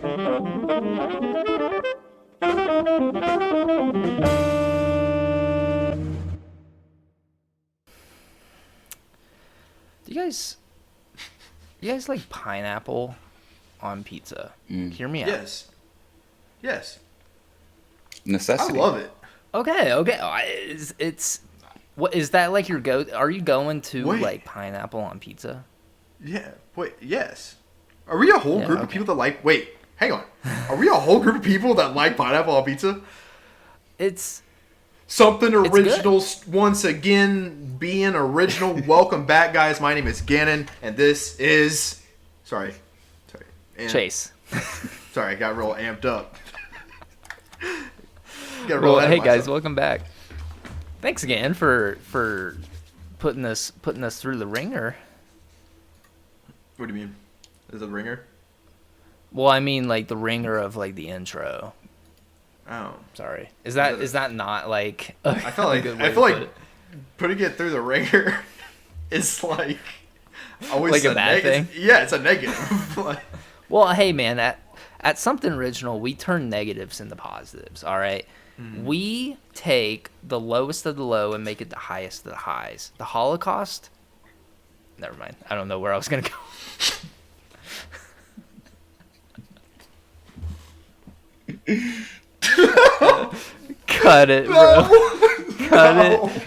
Do you guys like pineapple on pizza? Hear me out. Yes. Yes. Necessity. I love it. Okay. It's what is that like your go? Are you going to Wait. like pineapple on pizza? Yeah. Wait. Yes. Are we a whole group of okay. people that like? Wait. Hang on. Are we a whole group of people that like pineapple on pizza? It's Something It's original once again, being original. Welcome back, guys. My name is Gannon, and this is and, Chase. Sorry, I got real amped up. Got real Well, ahead hey of guys, myself. welcome back. Thanks again for putting us through the ringer. What do you mean? Is it a ringer? Well, I mean like the ringer of like the intro. Oh, Sorry. Is that not like I feel like putting it through the ringer is like always Like a bad negative. thing? Yeah, it's a negative. Like, Well, hey man, at something original, we turn negatives into positives, all right? We take the lowest of the low and make it the highest of the highs. The Holocaust? Never mind. I don't know where I was going to go. Cut it, bro. Cut it.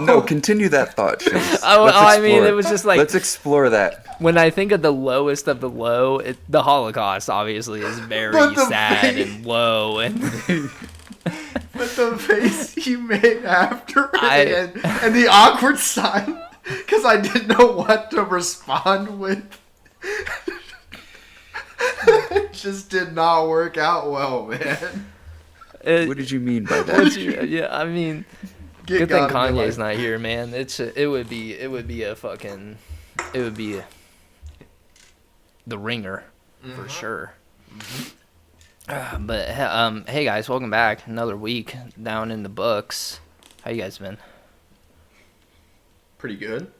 No, continue that thought, Chase. I mean, it was just like Let's explore that. when I think of the lowest of the low, the Holocaust obviously is very But the sad face- and low, and But the face you made after I- and the awkward sign, because I didn't know what to respond with. It just did not work out well, man. What did you mean by that? yeah, I mean, Get good thing God in your Kanye's life. not here, man. It would be the ringer for sure. But hey guys, welcome back. Another week down in the books. How you guys been? Pretty good.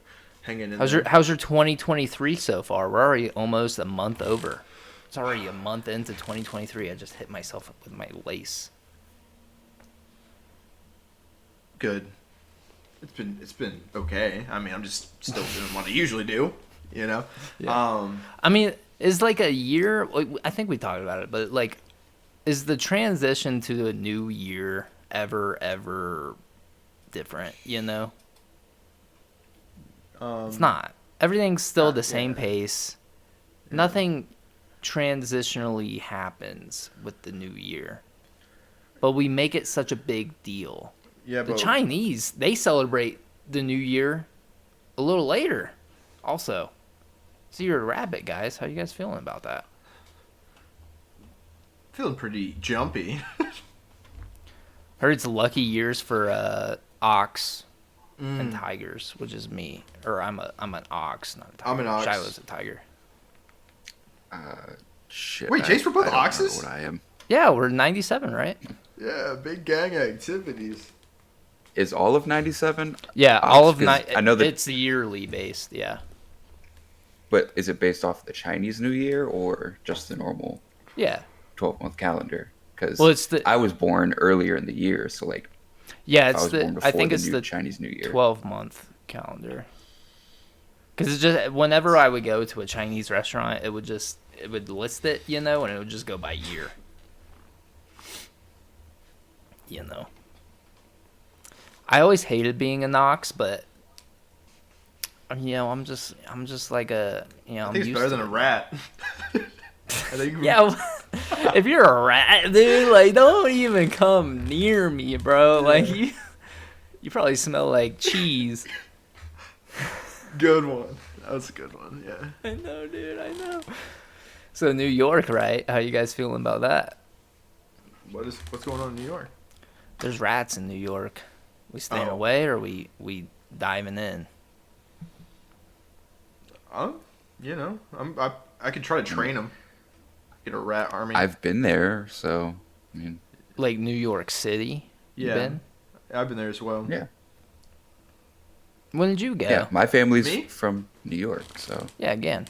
Hanging in How's there. your 2023 so far? We're already almost a month over. It's already a month into 2023. I just hit myself up with my lace. Good. It's been okay. I mean, I'm just still doing what I usually do, you know. Yeah. I mean, is like a year. I think we talked about it, but like, is the transition to a new year ever different? You know, it's not. Everything's still the same pace. Nothing transitionally happens with the new year, but we make it such a big deal. Yeah, The but Chinese, they celebrate the new year a little later also. So you're a rabbit, guys. How you guys feeling about that? feeling pretty jumpy. Heard it's lucky years for ox and tigers, which is me. Or I'm an ox, not a tiger. I'm an ox. Shiloh's a tiger. Shit. Wait, Chase, we're both I don't know oxes? what I am. Yeah, we're 97, right? Yeah, big gang activities. Is all of 97? Yeah, all of 'Cause I know that- it's yearly based. Yeah. But is it based off the Chinese New Year or just the normal Yeah. 12-month calendar? Because Well, it's the I was born earlier in the year, so like yeah, I it's was born the before I think the it's the Chinese New Year. 12-month calendar. Because it's just whenever I would go to a Chinese restaurant, it would list it, you know, and it would just go by year. You know. I always hated being a Knox, but you know, I'm just like a, you know, I I'm think it's used better to than a it. rat. I think Yeah, if you're a rat, dude, like don't even come near me, bro. Like you probably smell like cheese. Good one. That was a good one. Yeah. I know, dude. I know. So New York, right? How you guys feeling about that? What's going on in New York? There's rats in New York. We staying Oh. away or we diving in? You know, I could try to train them. Get a rat army. I've been there, so I mean, Like New York City? You Yeah. been? I've been there as well. yeah. When did you go? Yeah, my family's Me? from New York, so Yeah, again.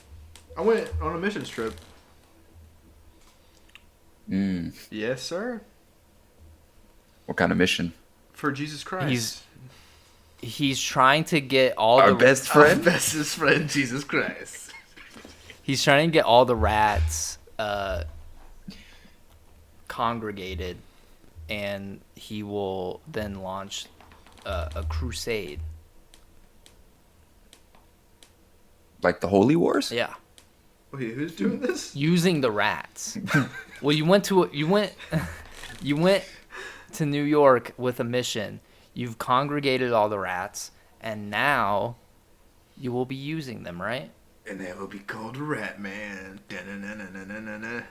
I went on a missions trip. Mm. Yes, sir. What kind of mission? For Jesus Christ. He's trying to get all Our the best Our friend? bestest friend, Jesus Christ. he's trying to get all the rats congregated, and he will then launch a crusade. Like the Holy Wars? Yeah, Wait, who's doing this? using the rats. Well, you went you went to New York with a mission. You've congregated all the rats, and now you will be using them, right? And they will be called Rat Man. Da-na-na-na-na-na-na.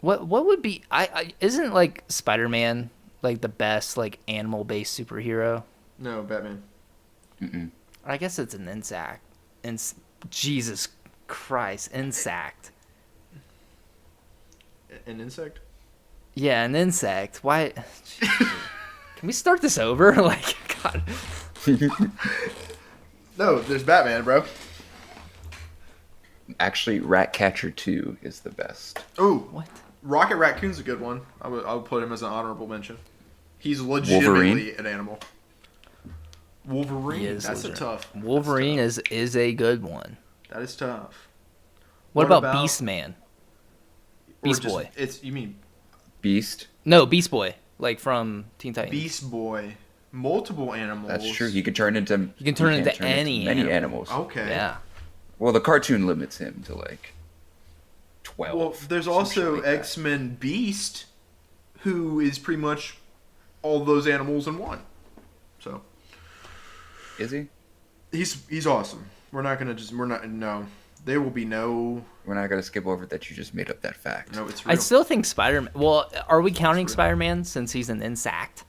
What would be I isn't like Spider-Man like the best like animal-based superhero? No, Batman. Mm-mm. I guess it's an insect. Jesus Christ, insect. An insect? Yeah, an insect. Why? Can we start this over? Like, God. No, there's Batman, bro. Actually, Ratcatcher 2 is the best. Ooh, What? Rocket Raccoon's a good one. I would put him as an honorable mention. He's legitimately Wolverine? an animal. Wolverine? He is That's legit. a tough. Wolverine is a good one. That is tough. What What about about- Beastman? Or Beast just- Boy. You mean Beast? No, Beast Boy, like from Teen Titans. Beast Boy? Multiple animals. That's true. He can turn into. He can turn can't into any many animal. animals. Okay. Yeah. Well, the cartoon limits him to like 12. Well, there's some shit also like that. X-Men Beast, who is pretty much all those animals in one. So Is he? he's awesome. We're not. No. There will be no. We're not gonna skip over that you just made up that fact. No, it's real. I still think Spider-Man. Well, are we counting Spider-Man since he's an insect?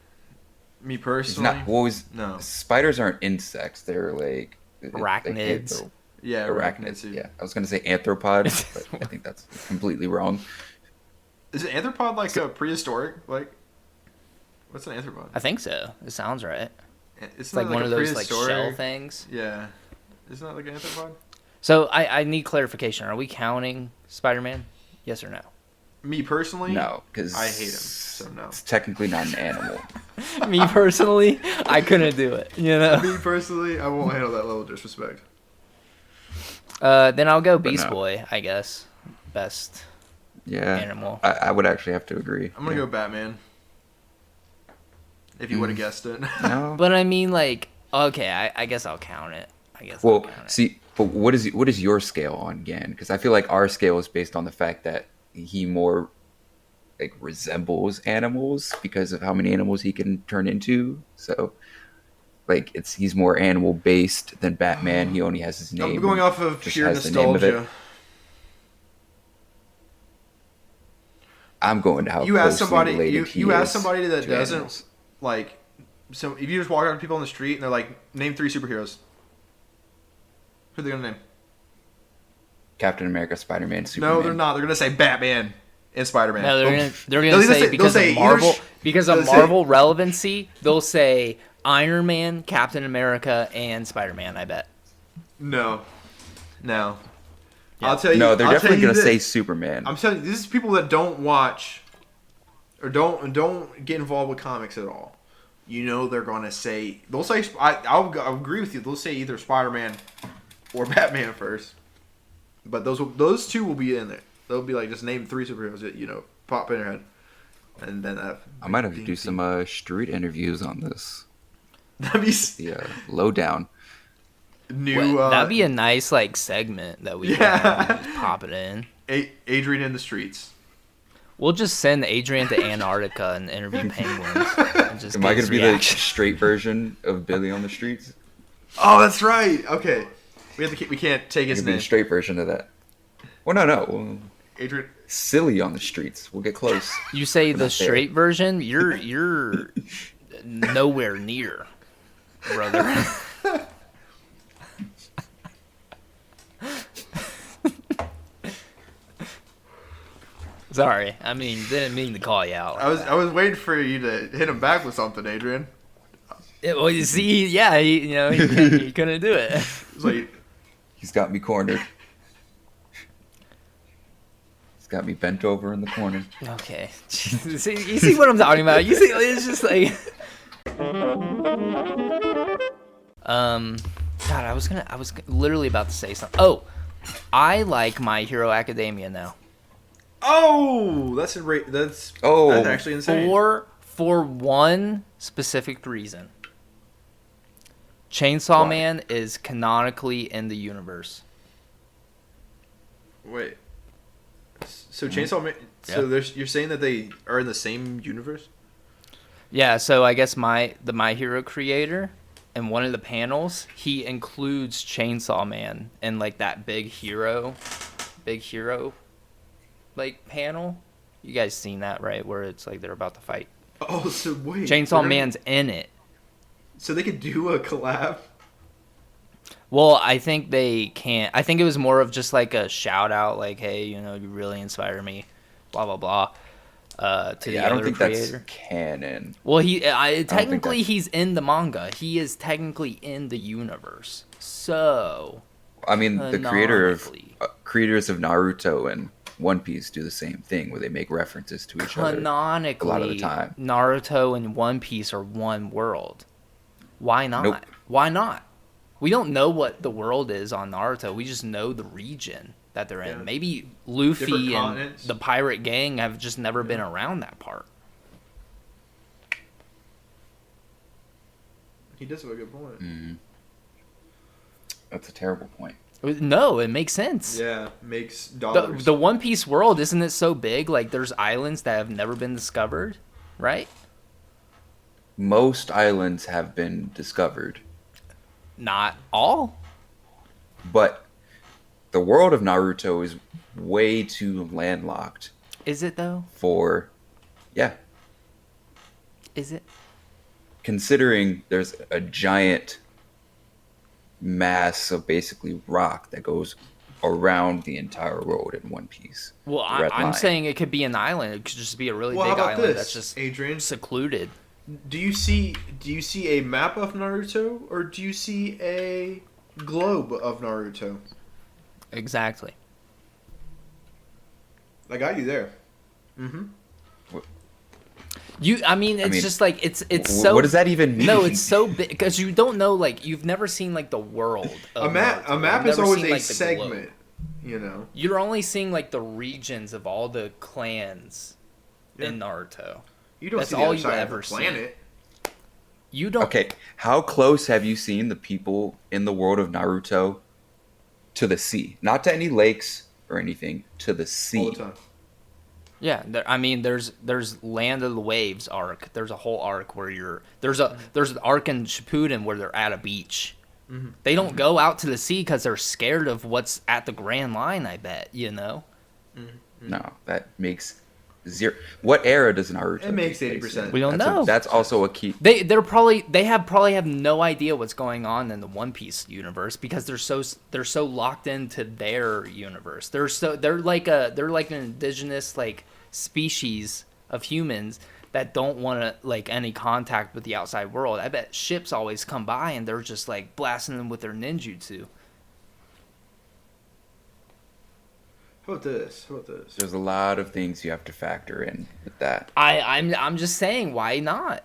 Me He's personally. not. Well, No. spiders aren't insects. They're like Arachnids. Yeah, Arachnids. arachnids. Yeah, I was gonna say arthropods, but I think that's completely wrong. Is an anthropod like a prehistoric? Like, what's an anthropod? I think so. It sounds right. It's It's like one of those like shell things. Yeah. Isn't that like an anthropod? So I need clarification. Are we counting Spider-Man? Yes or no? Me personally, No, because I hate him. So no. It's technically not an animal. Me personally, I couldn't do it. You know. Me personally, I won't handle that level of disrespect. Then I'll go But Beast no. Boy. I guess best Yeah, animal. I would actually have to agree. I'm gonna go Batman. If you would have guessed it. No. But I mean, like, okay, I guess I'll count it. I'll Well, count it. see, but what is your scale on Gan? Because I feel like our scale is based on the fact that he more like resembles animals because of how many animals he can turn into. So, like, he's more animal based than Batman. He only has his name. I'm going and off of just pure has the name of it. nostalgia. I'm going to how You ask closely related related he you ask is somebody that to doesn't animals. like. So if you just walk up to people on the street and they're like, "Name 3 superheroes," who are they gonna name? Captain America, Spider-Man, Superman. No, they're not. They're gonna say Batman and Spider-Man. No, they're They'll gonna either say they'll because say of either Marvel sh- because of they'll say- Marvel relevancy, they'll say Iron Man, Captain America, and Spider-Man. I bet. No. Yeah. I'll tell you. No, they're I'll tell definitely you going to this. say Superman. I'm telling you, this is people that don't watch or don't get involved with comics at all. You know, they're gonna say they'll say I'll agree with you. They'll say either Spider-Man or Batman first, but those two will be in there. They'll be like, just name 3 superheroes that pop in your head, and then I might have to do some street interviews on this. That'd be The lowdown. new. That'd be a nice like segment that we Yeah. can just pop it in. Adrian in the streets. We'll just send Adrian to Antarctica and interview penguins. And just Am get I going his to be the reaction. straight version of Billy on the Streets? Oh, that's right. Okay, we can't take I his could be name. the straight version of that. Well, no. Well, Adrian. silly on the streets. We'll get close. You say the not there. straight version? You're nowhere near, brother. Sorry, I mean didn't mean to call you out. I was waiting for you to hit him back with something, Adrian. Well, you see, yeah, he couldn't do it. It's like, He's got me cornered. Got me bent over in the corner. Okay. See, you see what I'm talking about? You see, it's just like, God, I was literally about to say something. Oh, I like My Hero Academia now. Oh, that's that's actually insane. For one specific reason. Chainsaw Why? Man is canonically in the universe. Wait. So Chainsaw Man. So you're saying that they are in the same universe? Yeah, so I guess the My Hero creator, in one of the panels, he includes Chainsaw Man in like that big hero like panel. You guys seen that, right? Where it's like they're about to fight. Oh, so wait. Chainsaw Man's in it. So they could do a collab? Well, I think they can't. I think it was more of just like a shout out, like, hey, you really inspire me, blah blah blah. To the I don't other think creator. that's canon. Well, technically he's in the manga. He is technically in the universe. So, I mean, the creators of Naruto and One Piece do the same thing, where they make references to each other canonically, a lot of the time. Naruto and One Piece are one world. Why not? Nope. Why not? We don't know what the world is on Naruto. We just know the region that they're in. Yeah. Maybe Luffy Different and continents. the pirate gang have just never been around that part. He does have a good point. Mm. That's a terrible point. No, it makes sense. Yeah, makes dollars. The One Piece world, isn't it so big? Like, there's islands that have never been discovered, right? Most islands have been discovered, Not all. but the world of Naruto is way too landlocked Is it, though? for, yeah, Is it? considering there's a giant mass of basically rock that goes around the entire road in One Piece. Well, The Red I'm Line. saying it could be an island. It could just be a really Well, big how about island this, that's just Adrian? secluded. Do you see a map of Naruto, or do you see a globe of Naruto? Exactly. I got you there. Mm-hmm. I mean, just like it's so. What does that even mean? No, it's so big because you don't know. Like, you've never seen like the world. Of A map. Naruto. A map You've is never always seen, a like, the globe. segment. You know. You're only seeing like the regions of all the clans Yeah. in Naruto. You don't That's see the all other you side ever of the see. planet. You don't. Okay, how close have you seen the people in the world of Naruto to the sea? Not to any lakes or anything, to the sea. All the time. Yeah, I mean, there's Land of the Waves arc. There's a whole arc where there's an arc in Shippuden where they're at a beach. Mm-hmm. They don't go out to the sea because they're scared of what's at the Grand Line. I bet No, that makes zero. What era does Naruto? It makes take place in? 80%. We don't know. That's also a key. They probably have no idea what's going on in the One Piece universe because they're so locked into their universe. They're like an indigenous like species of humans that don't want to like any contact with the outside world. I bet ships always come by and they're just like blasting them with their ninjutsu. How about this? There's a lot of things you have to factor in with that. I'm just saying, why not?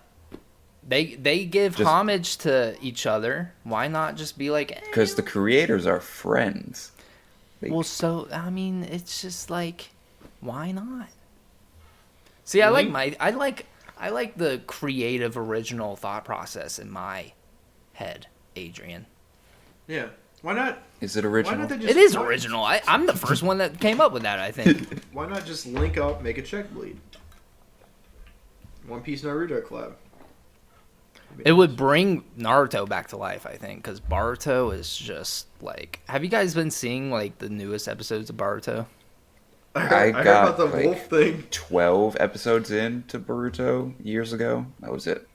They give homage to each other. Why not just be like? Because the creators are friends. Well, so I mean, it's just like, why not? See, I like the creative, original thought process in my head, Adrian. Yeah. Why not? Is it original? Why not they just, It is original. I'm the first one that came up with that, I think. Why not just link up, make a check bleed? One Piece Naruto collab. It would bring Naruto back to life, I think, because Boruto is just like. Have you guys been seeing like the newest episodes of Boruto? I I heard got about the like, wolf thing. 12 episodes into Boruto years ago. That was it.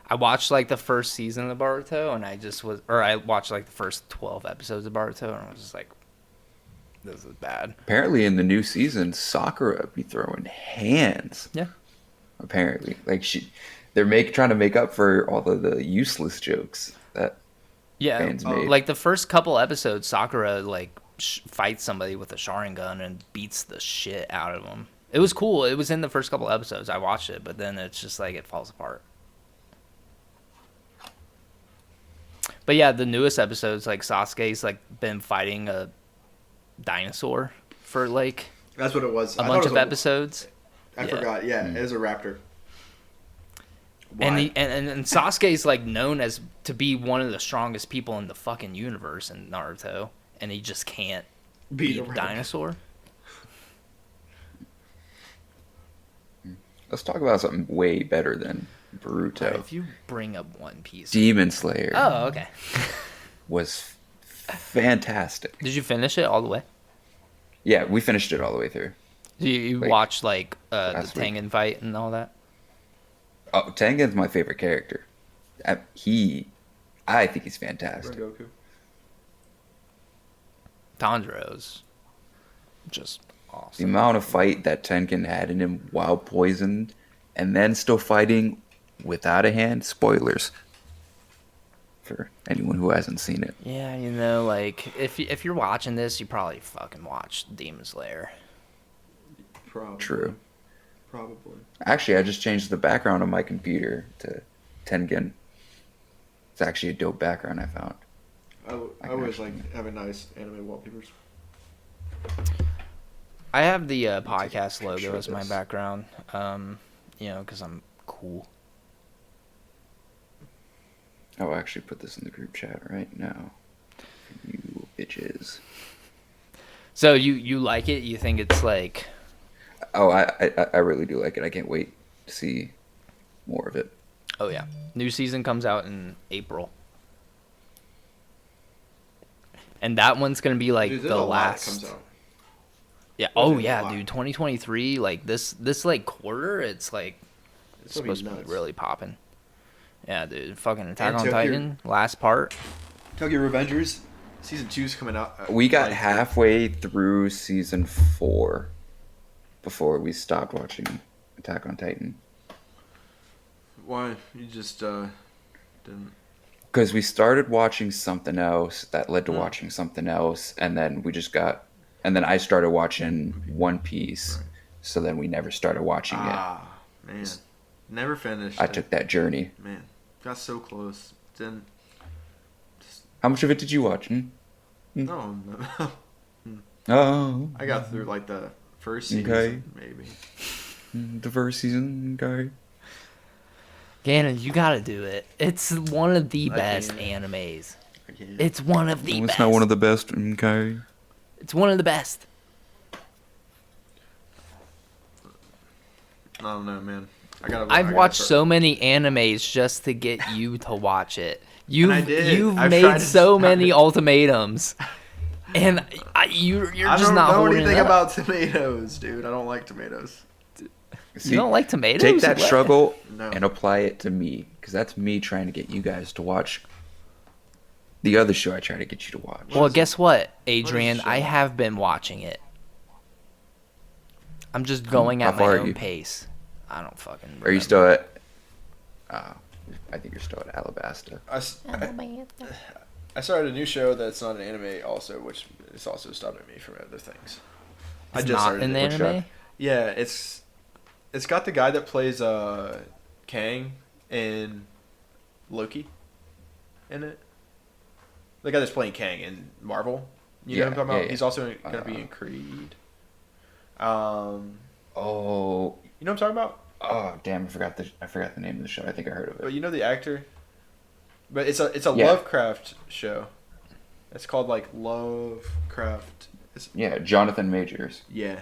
I watched like the first season of Boruto, and I watched like the first 12 episodes of Boruto, and I was just like, this is bad. Apparently, in the new season, Sakura be throwing hands. Yeah. Apparently, like they're trying to make up for all of the useless jokes that Yeah, fans made. like the first couple episodes, Sakura like fights somebody with a Sharingan and beats the shit out of them. It was cool. It was in the first couple episodes. I watched it, but then it's just like it falls apart. But yeah, the newest episodes, like Sasuke's like been fighting a dinosaur for like That's what it was. a I bunch thought it of was episodes. I forgot. Yeah, it was a raptor. And, Why? and Sasuke's like known as to be one of the strongest people in the fucking universe in Naruto, and he just can't beat a dinosaur. Let's talk about something way better than Boruto. Right, if you bring up One Piece, Demon Slayer oh okay, was fantastic. did you finish it all the way? Yeah, we finished it all the way through. You Like, watched like the last week. Tengen fight and all that? Oh, Tengen's my favorite character. I think he's fantastic. Goku. Tanjiro's just The awesome. amount of fight that Tengen had in him while poisoned, and then still fighting without a hand. Spoilers for anyone who hasn't seen it. Yeah, like if you're watching this, you probably fucking watched Demon Slayer. Probably. True. Probably. Actually, I just changed the background on my computer to Tengen. It's actually a dope background I found. I always like having nice anime wallpapers. I have the take a podcast picture logo of as my this. background, because I'm cool. I'll actually put this in the group chat right now. You bitches. So you like it? You think it's like? Oh, I really do like it. I can't wait to see more of it. Oh yeah, new season comes out in April, and that one's gonna be like Dude, there's the a lot that last. comes out. Yeah. What is Oh it, yeah, a lot? dude. 2023, like this like quarter, it's like It's supposed to be nuts. really popping. Yeah, dude. Fucking Attack And on Tokyo- Titan, last part. Tokyo Revengers season 2's coming out. We got like, halfway through season 4 before we stopped watching Attack on Titan. Why you just didn't? Because we started watching something else that led to Mm. watching something else, and then and then I started watching One Piece, Right. so then we never started watching Ah, man, never finished. it. I it. took that journey. Man, got so close. Didn't. How much of it did you watch? Hmm? No, no. Oh, I got through like the first season, Okay. maybe. the first season, okay. Gannon, you gotta do it. It's one of the I best can't. animes. I can't. It's one of the Well, best. it's not one of the best, okay. It's one of the best. I don't know, man. I gotta. I've watched so many animes just to get you to watch it. You've I did. you've I've tried made to so stop many it. ultimatums, and you're I just don't not know holding anything it up. about tomatoes, dude. I don't like tomatoes. See, You don't like tomatoes? take that What? struggle No. and apply it to me, because that's me trying to get you guys to watch the other show I try to get you to watch. Well, is guess what, Adrian? show? I have been watching it. I'm just going How at far my are own you? pace. I don't fucking. Are you remember. still at? I think you're still at Alabasta. I started a new show that's not an anime, also, which is also stopping me from other things. I It's just not started an it. What anime. show? Yeah, it's got the guy that plays Kang in Loki in it. The guy that's playing Kang in Marvel. You know what I'm Yeah, talking about? yeah. He's also going to be in Creed. Oh, You know what I'm talking about? oh, damn! I forgot the name of the show. I think I heard of But it. you know the actor? But it's a Yeah. Lovecraft show. It's called like Lovecraft. Yeah, Jonathan Majors. Yeah.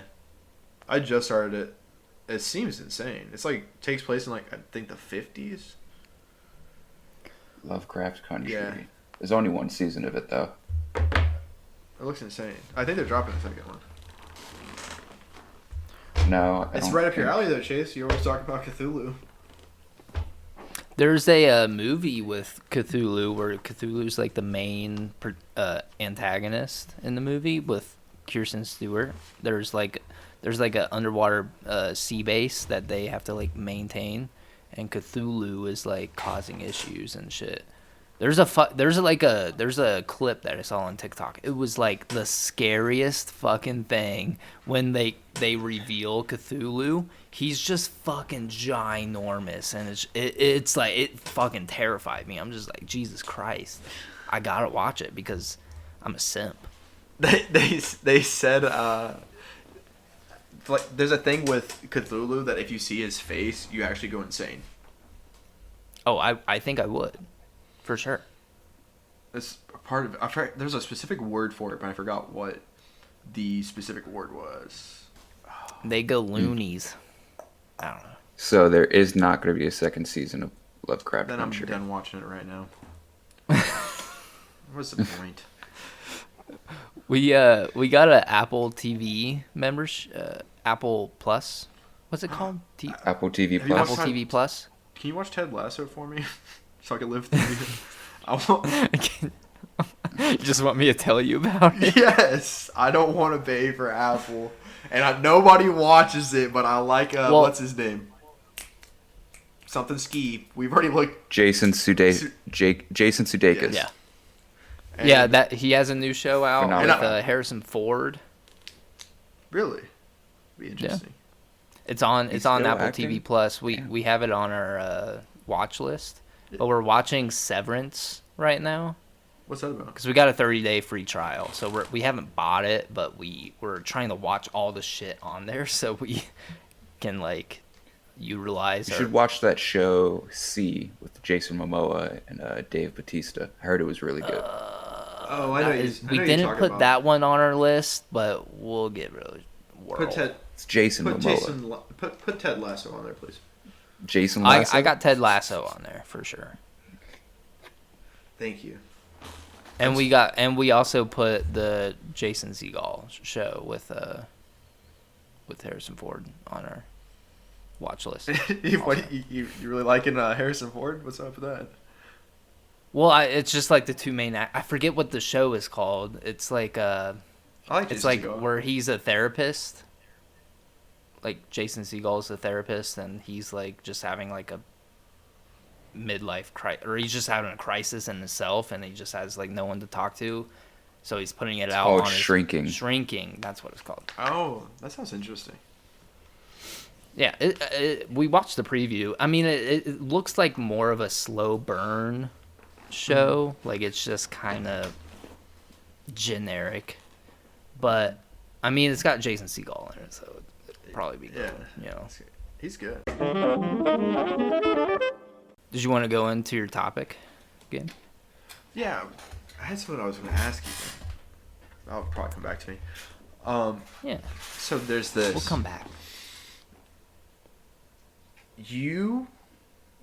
I just started it. It seems insane. It's like takes place in like I think the 50s. Lovecraft Country. Yeah. There's only one season of it though. It looks insane. I think they're dropping the second one. No, I It's don't right up your think- alley though, Chase. You always talk about Cthulhu. There's a movie with Cthulhu where Cthulhu's like the main antagonist in the movie with Kirsten Stewart. There's like a underwater sea base that they have to like maintain, and Cthulhu is like causing issues and shit. There's a clip that I saw on TikTok. It was like the scariest fucking thing when they reveal Cthulhu. He's just fucking ginormous, and it's like it fucking terrified me. I'm just like, Jesus Christ, I gotta watch it because I'm a simp. They said like there's a thing with Cthulhu that if you see his face, you actually go insane. Oh, I think I would, for sure. That's a part of it. There's a specific word for it, but I forgot what the specific word was. They go loonies. I don't know. So there is not going to be a second season of Lovecraft Then Country. I'm done watching it right now. What's the point? We got an Apple TV Apple Plus. What's it called? Apple TV Have you Plus. Apple watched TV Plus. Can you watch Ted Lasso for me, so I can live through it? I want... You just want me to tell you about it? Yes, I don't want to pay for Apple, and nobody watches it. But I like what's his name? Something Ski. We've already looked. Jason Sudeikis. Yeah. And Yeah, that he has a new show out Phenomenal. with Harrison Ford. Really, be interesting. It's on He's Apple still acting? TV Plus. We have it on our watch list, but we're watching Severance right now What's that about? because we got a 30-day free trial. So we haven't bought it, but we're trying to watch all the shit on there so we can like utilize. You should watch that show C with Jason Momoa and Dave Bautista. I heard it was really good. Oh, I know. We didn't put that one on our list, but we'll get really Put Ted. It's Jason Put Momoa. Jason. Put Ted Lasso on there, please. Jason Lasso. I got Ted Lasso on there for sure. Thank you. And we also put the Jason Segel show with Harrison Ford on our watch list. you really liking Harrison Ford? What's up with that? Well, it's just like the two main I forget what the show is called. It's like I like it's Jason like Segel. where he's a therapist. Like Jason Segel is a therapist, and he's like just having like a midlife crisis, or he's just having a crisis in himself, and he just has like no one to talk to, so he's putting it out called on his Shrinking. Shrinking, that's what it's called. Oh, that sounds interesting. Yeah, we watched the preview. I mean, it looks like more of a slow burn show. Like it's just kind of generic, but I mean, it's got Jason Segel in it, so it'd probably be good. Yeah. You know. He's good. Did you want to go into your topic again? Yeah, I had something I was going to ask you. But that'll probably come back to me. Yeah, So there's this. we'll come back. You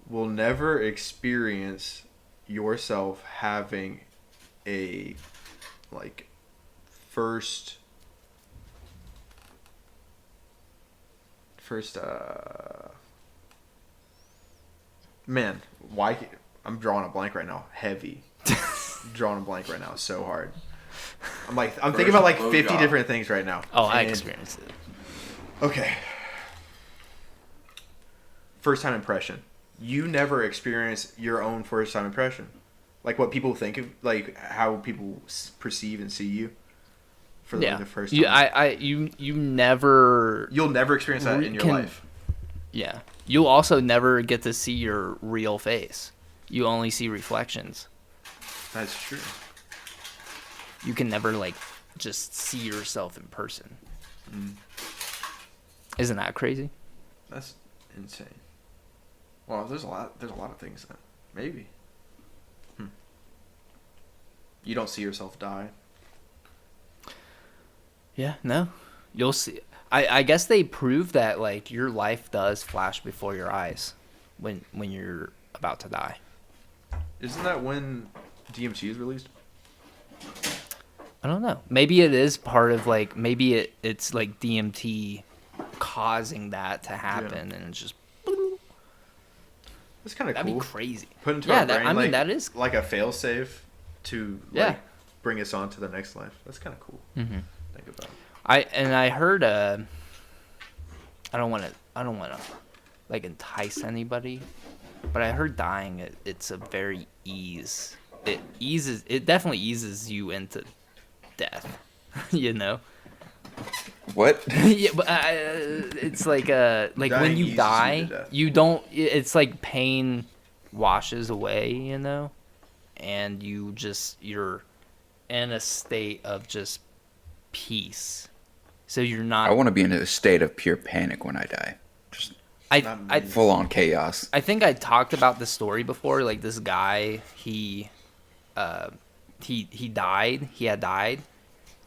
will never experience yourself having a like first man, why I'm drawing a blank right now. Heavy. Drawing a blank right now. It's so hard. I'm thinking about like 50 different things right now. Oh, I And- experienced it. Okay. First time impression. You never experience your own first time impression. Like what people think of, like how people perceive and see you for Yeah, the first time. you never. You'll never experience that in your life. Yeah, you'll also never get to see your real face. You only see reflections. That's true. You can never like just see yourself in person. Isn't that crazy? That's insane. Well, there's a lot of things that maybe. You don't see yourself die. Yeah, no. You'll see. I guess they prove that like your life does flash before your eyes when you're about to die. Isn't that when DMT is released? I don't know. Maybe it is part of like maybe it's like DMT causing that to happen, and it's just That's kind of cool. that'd be crazy. Put into Yeah, our brain, I mean like, that is. like a failsafe to Yeah. like bring us on to the next life. That's kind of cool. Mm-hmm. Think about. I heard I don't want to like entice anybody, but I heard dying it's a very it definitely eases you into death. You know. What? Yeah, but it's like when Dying you eases you to die, death. you don't. It's like pain washes away, you know, and you're in a state of just peace. So you're I not. want to be in a state of pure panic when I die. Just Not I me. full on chaos. I think I talked about this story before. Like this guy, he died. He had died,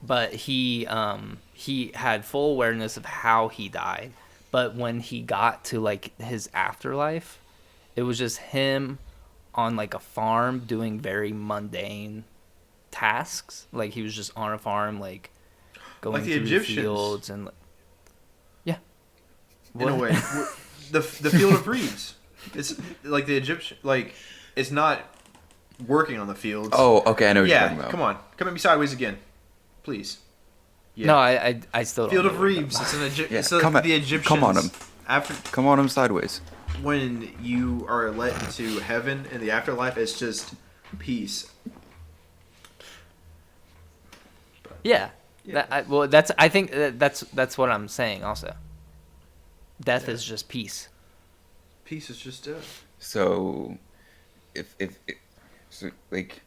but he had full awareness of how he died. But when he got to like his afterlife, it was just him on like a farm doing very mundane tasks. Like he was just on a farm, like going Like the through Egyptians. fields and yeah. In a What? way, the field of reeds. It's like the Egyptian. Like it's not working on the fields. Oh, okay, I know what you're talking yeah. about. Come on, come at me sideways again, please. Yeah. No, I still don't Field know of what you're Reeds. talking It's an Yeah, It's like come at- the Egyptians. come on 'em. After Come on, I'm sideways. when you are led into heaven in the afterlife, it's just peace. Yeah. Yeah. I think that's what I'm saying also. Death Yeah. is just peace. Peace is just death. So, if so like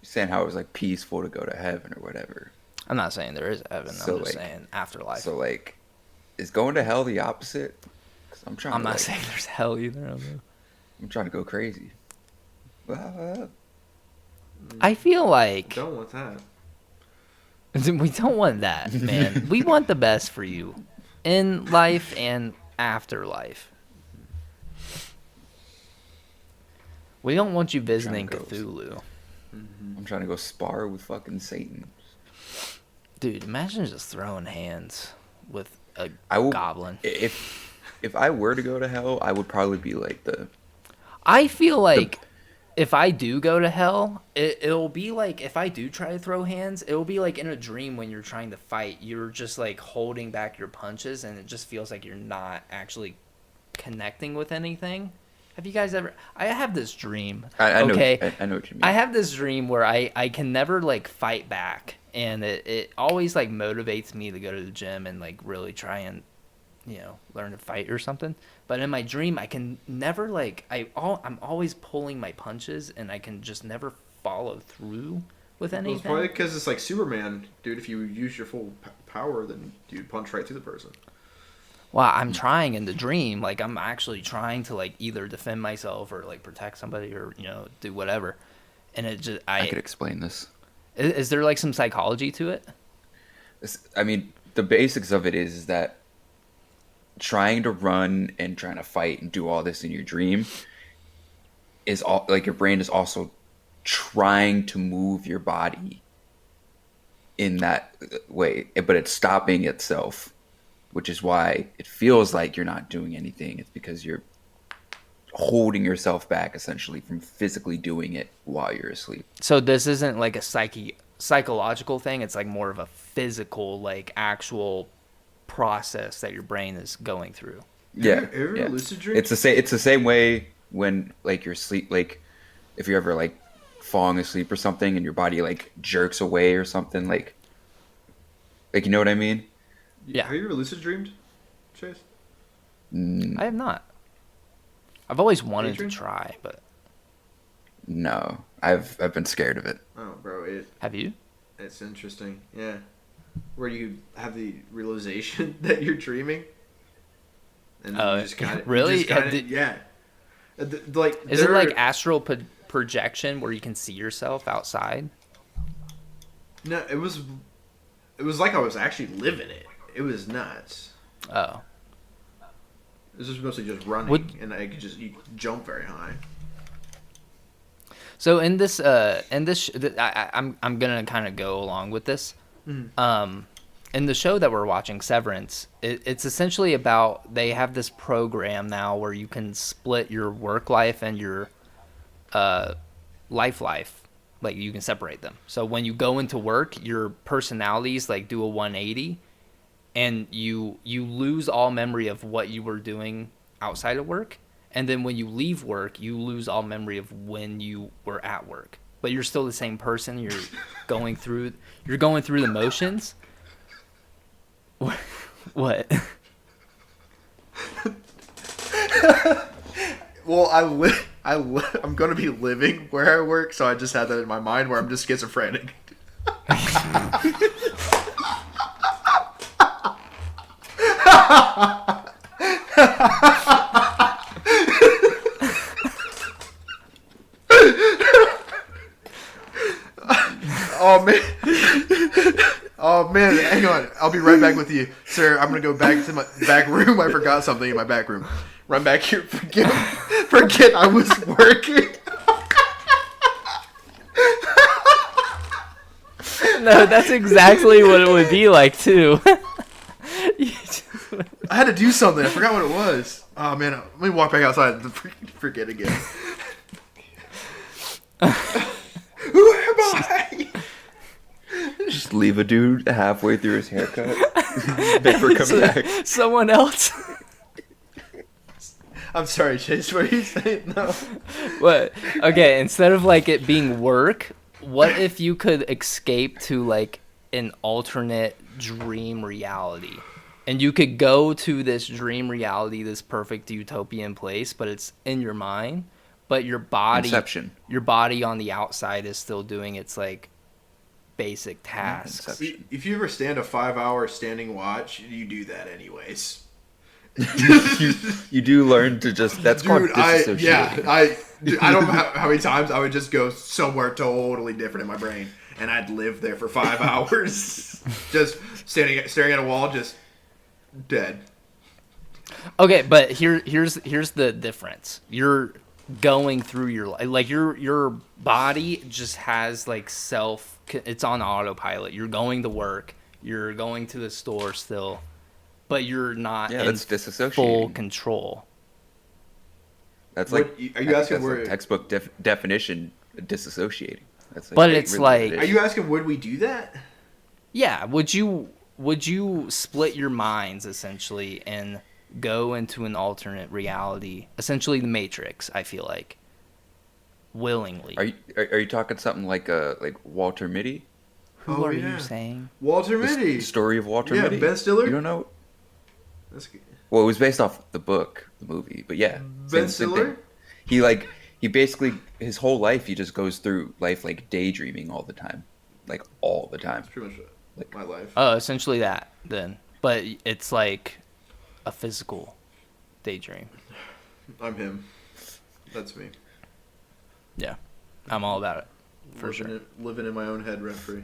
saying how it was like peaceful to go to heaven or whatever. I'm not saying there is heaven. So, I'm just like- saying afterlife. So like, is going to hell the opposite? 'Cause I'm trying. I'm to, not like, saying there's hell either. I don't know. I'm trying to go crazy. I feel like Don't want that. we don't want that, man. We want the best for you in life and afterlife. We don't want you visiting Trying to go- Cthulhu. I'm trying to go spar with fucking Satan. Dude, imagine just throwing hands with a I will. goblin. If I were to go to hell, I would probably be like the. I feel like if I do go to hell, it'll be like if I do try to throw hands, it'll be like in a dream when you're trying to fight. You're just like holding back your punches, and it just feels like you're not actually connecting with anything. Have you guys ever? I have this dream. I know. Okay, I know what you mean. I have this dream where I can never like fight back, and it always like motivates me to go to the gym and like really try and learn to fight or something. But in my dream, I can never like I'm always pulling my punches, and I can just never follow through with Well, it's anything. probably because it's like Superman, dude. If you use your full power, then you punch right through the person. Well, I'm trying in the dream, like I'm actually trying to like either defend myself or like protect somebody or do whatever. And it just I could explain this. is there like some psychology to it? I mean, the basics of it is that trying to run and trying to fight and do all this in your dream is all like your brain is also trying to move your body in that way, but it's stopping itself, which is why it feels like you're not doing anything. It's because you're holding yourself back essentially from physically doing it while you're asleep. So this isn't like a psychological thing. It's like more of a physical, like actual process that your brain is going through. Yeah, Have you ever yeah. lucid dreamed? It's the same way when like you're sleep, like if you're ever like falling asleep or something and your body like jerks away or something, like you know what I mean? Yeah. Have you ever lucid dreamed, Chase? I have not. I've always wanted to Adrian? try, but No, I've been scared of it. Oh, bro, have you? it's interesting. Yeah, where you have the realization that you're dreaming, and then you just got really? yeah. Like, Is it like astral projection where you can see yourself outside? No, it was like I was actually living it. It was nuts. Oh. This was mostly just running, and I could you jump very high. So I'm gonna kind of go along with this. In the show that we're watching, Severance, it's essentially about they have this program now where you can split your work life and your life, like you can separate them. So when you go into work, your personalities like do a 180, and you lose all memory of what you were doing outside of work, And then when you leave work, you lose all memory of when you were at work. But you're still the same person. You're going through the motions. What? Well, I'm gonna be living where I work, so I just had that in my mind where I'm just schizophrenic. Oh man. Oh man, hang on. I'll be right back with you. Sir, I'm gonna go back to my back room. I forgot something in my back room. Run back here. Forget I was working. No, that's exactly what it would be like too. I had to do something. I forgot what it was. Oh man, let me walk back outside and forget again. Who am I? Just leave a dude halfway through his haircut. Never come back. Someone else. I'm sorry, Chase. What are you saying? No. What? Okay, instead of like it being work, what if you could escape to like an alternate dream reality? And you could go to this dream reality, this perfect utopian place, but it's in your mind, but your body Inception. Your body on the outside is still doing its like basic tasks. Inception. If you ever stand a 5-hour standing watch, you do that anyways. you do learn to just that's called disassociating. I don't know how many times I would just go somewhere totally different in my brain, and I'd live there for 5 hours, just staring at a wall, just dead. Okay, but here's the difference. You're going through your life, like your body just has like it's on autopilot. You're going to work, you're going to the store still, but you're not in that's disassociating. full control. That's like Are you asking that's where like textbook definition disassociating. That's like, But it's really like- what Are it is. you asking would we do that? Yeah, would you split your minds essentially and go into an alternate reality, essentially the Matrix? I feel like willingly. Are you talking something like Walter Mitty? Who Oh, are yeah. you saying? Walter The Mitty. story of Walter Yeah, Mitty. Ben Stiller? You don't know? That's good. Well, it was based off the book, the movie, but yeah. Ben same Stiller? thing. He basically his whole life he just goes through life like daydreaming all the time, like all the time. That's pretty much my life. Oh, essentially that then. But it's like a physical daydream. I'm him. That's me. Yeah. I'm all about it. For living sure. Living in my own head rent free.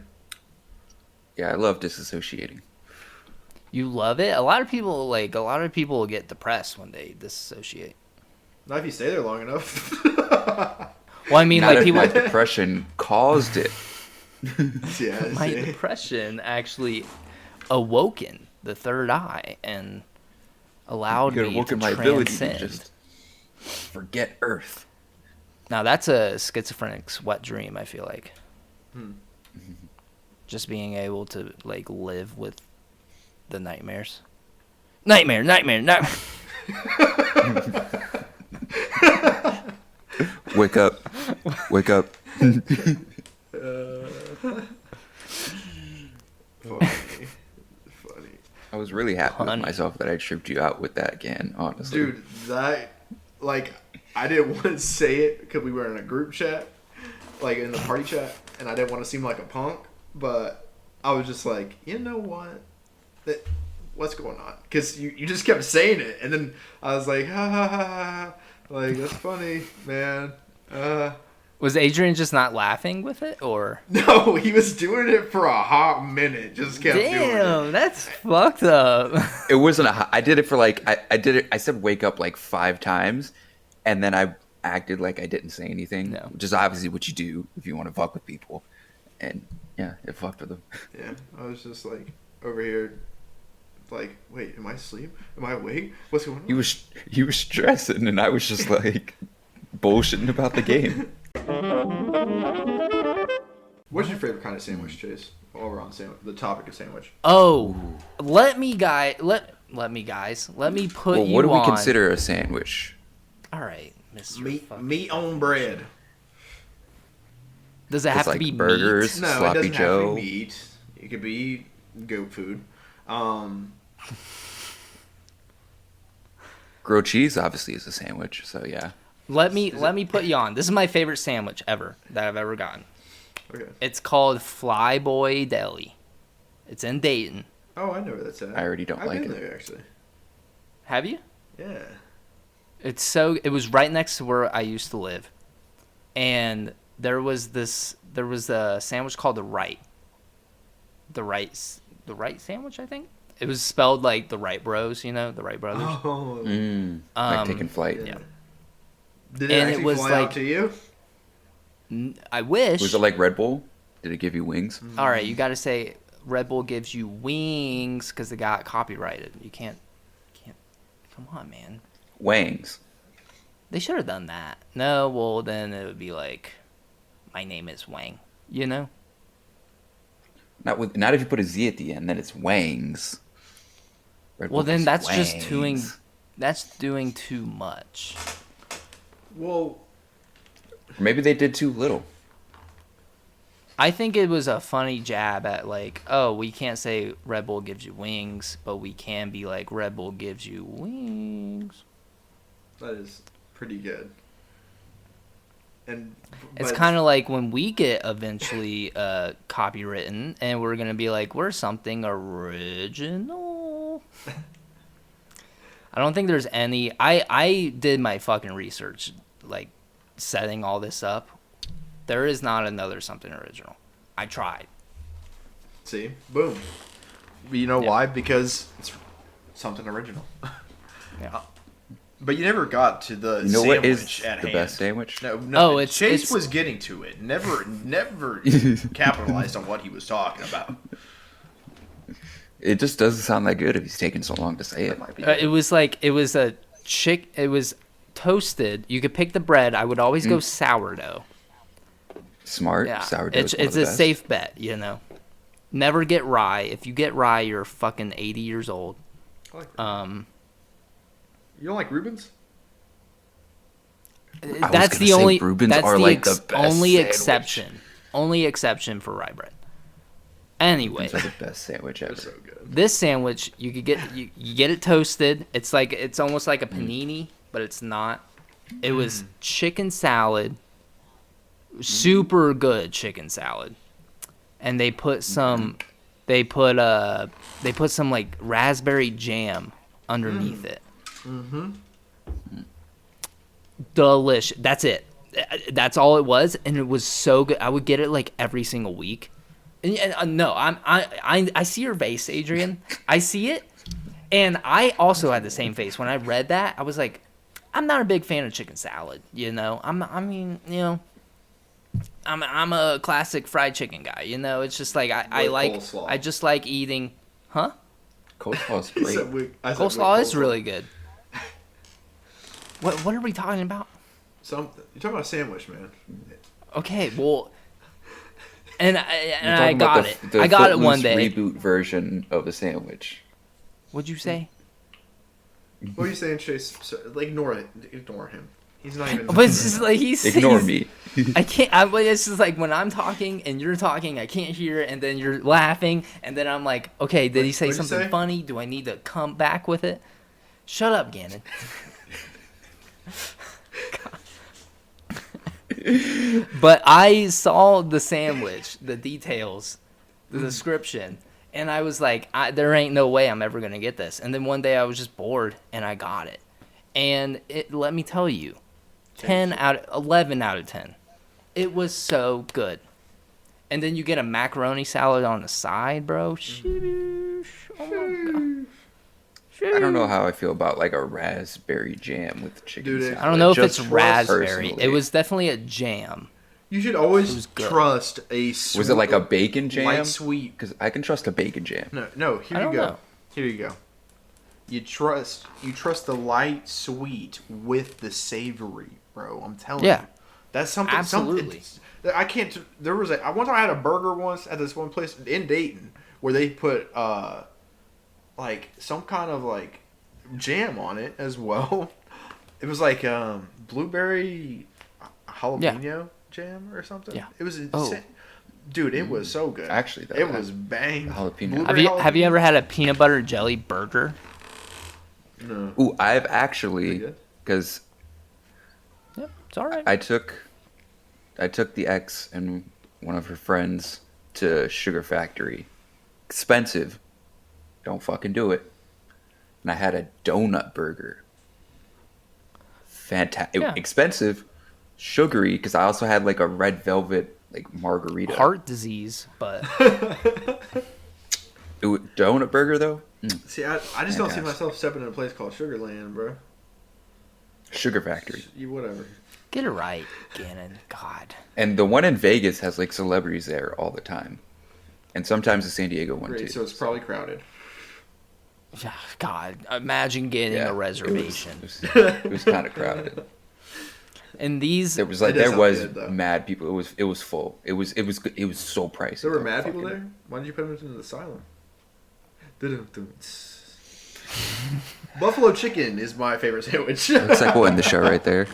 Yeah, I love disassociating. You love it? A lot of people get depressed when they disassociate. Not if you stay there long enough. Well, I mean, Not like if people. my depression caused it. Yeah. My see? depression actually awoken the third eye and allowed You me could to awoken my ability to transcend. just forget Earth. Now that's a schizophrenic's wet dream. I feel like just being able to like live with the nightmares. Nightmare. Wake up. Wake up. Funny. I was really happy Funny. with myself that I tripped you out with that again, honestly. Dude, that, like, I didn't want to say it because we were in a group chat, like in the party chat, and I didn't want to seem like a punk, but I was just like, you know what? What's going on? Because you just kept saying it, and then I was like, ha ha ha ha, like, that's funny, man. Was Adrian just not laughing with it, or? No, he was doing it for a hot minute, just kept doing it. Damn, that's fucked up. It wasn't I did it for like, I did it, I said wake up like 5 times, and then I acted like I didn't say anything, No. which is obviously what you do if you want to fuck with people. And yeah, it fucked with them. Yeah, I was just like, over here, like, wait, am I asleep? Am I awake? What's going on? He was stressing, and I was just like bullshitting about the game. What's your favorite kind of sandwich, Chase? While we're on the topic of sandwich. Oh, let me put Well, you what do we on. consider a sandwich? All right, Mr. Meat fucking meat on definition. bread. Does it Just have to like be burgers. meat? No, it Sloppy doesn't have to Joe. be meat. It could be goat food. Grilled cheese obviously is a sandwich, so yeah. Let me put you on. This is my favorite sandwich ever that I've ever gotten. Okay. It's called Flyboy Deli. It's in Dayton. Oh, I know where that's at. I already don't I've like been it. there actually. Have you? Yeah. It was right next to where I used to live. And there was a sandwich called the Right sandwich, I think. It was spelled like the Wright Bros, the Wright brothers. Oh. Like taking flight. Yeah. Did it And it actually was fly like- out to you? I wish. Was it like Red Bull? Did it give you wings? All right, you got to say Red Bull gives you wings because it got copyrighted. You can't. Come on, man. Wangs. They should have done that. No, well then it would be like, my name is Wang. Not if you put a Z at the end, then it's Wangs. Red Well Bull then is that's just Wangs. doing too much. Well, Or maybe they did too little. I think it was a funny jab at like, oh, we can't say Red Bull gives you wings, but we can be like Red Bull gives you wings. that is pretty good. And It's kind of like when we get eventually copywritten and we're going to be like, we're something original. I don't think there's any. I did my fucking research, like setting all this up. There is not another something original. I tried. See, boom. You know Yeah. why? Because it's something original. Yeah. But you never got to the You know sandwich what is at the hand. best sandwich? No, Oh, it's- Chase it's- was getting to it. Never capitalized on what he was talking about. It just doesn't sound that good if he's taking so long to say it. It was toasted. You could pick the bread. I would always go sourdough. Smart. Yeah, Sourdough it's is one of the a best. safe bet, Never get rye. If you get rye, you're fucking 80 years old. I like that. You don't like Reuben's? That's gonna the say only. Reubens That's are the like the best only sandwich. exception. Only exception for rye bread. Anyway, It's like the best sandwich ever. They're so good. this sandwich you could get. You get it toasted. It's almost like a panini, but it's not. It was chicken salad. Super good chicken salad, and they put some. They put some like raspberry jam underneath it. Delicious. That's it. That's all it was, and it was so good. I would get it like every single week. And no, I see your face, Adrian. I see it, and I also had the same face when I read that. I was like, I'm not a big fan of chicken salad. I'm a classic fried chicken guy. It's just like I With like. coleslaw. I just like eating. Huh? Coleslaw's He great. said I said Coleslaw with is really good. What are we talking about? Something. You're talking about a sandwich, man. Okay, well, and You're I talking about got the- it. the I got it one Footloose day. Reboot version of a sandwich. What'd you say? What are you saying, Chase? Like, ignore it. Ignore him. He's not even. But it's just like Ignore me. I can't. It's just like when I'm talking and you're talking, I can't hear it, and then you're laughing, and then I'm like, okay, did he say What'd you something say? funny? Do I need to come back with it? Shut up, Gannon. But I saw the sandwich, the details, the description, and I was like, there ain't no way I'm ever going to get this. And then one day I was just bored, and I got it. And let me tell you, 11 out of 10. It was so good. And then you get a macaroni salad on the side, bro. Sheesh. Oh my God. I don't know how I feel about like a raspberry jam with chicken Dude, salad. I don't know if Just it's raspberry. personally. It was definitely a jam. You should It always was good. trust a. Sweet, Was it like a bacon jam? light sweet? Because I can trust a bacon jam. No. Here I you don't go. know. Here you go. You trust the light sweet with the savory, bro. I'm telling Yeah. you. That's something. Absolutely. I can't. There was one time I had a burger once at this one place in Dayton where they put like some kind of like jam on it as well. It was like blueberry jalapeno jam or something. Yeah. It was insane. Oh. Dude, it was so good. Actually, it was bang. Jalapeno. Blueberry Have you jalapeno? ever had a peanut butter jelly burger? No. Ooh, I've Pretty actually, good. because Yep, it's all right. I took the ex and one of her friends to Sugar Factory. Expensive. Don't fucking do it. And I had a donut burger. Fantastic. Yeah. Expensive, sugary, because I also had like a red velvet like margarita. Heart disease, but Ooh, donut burger though? See, I just don't see Fantastic. myself stepping in a place called Sugarland, bro. Sugar Factory. You whatever. get it right, Gannon. God. And the one in Vegas has like celebrities there all the time. And sometimes the San Diego one Great, too. so it's probably crowded. God, imagine getting Yeah, a reservation. It was kind of crowded. And these, There was It does sound good, though. mad people. It was full. It was so pricey. There were though. mad people Fucking- there? Why did you put them into the asylum? Buffalo chicken is my favorite sandwich. Looks like we'll end the show right there.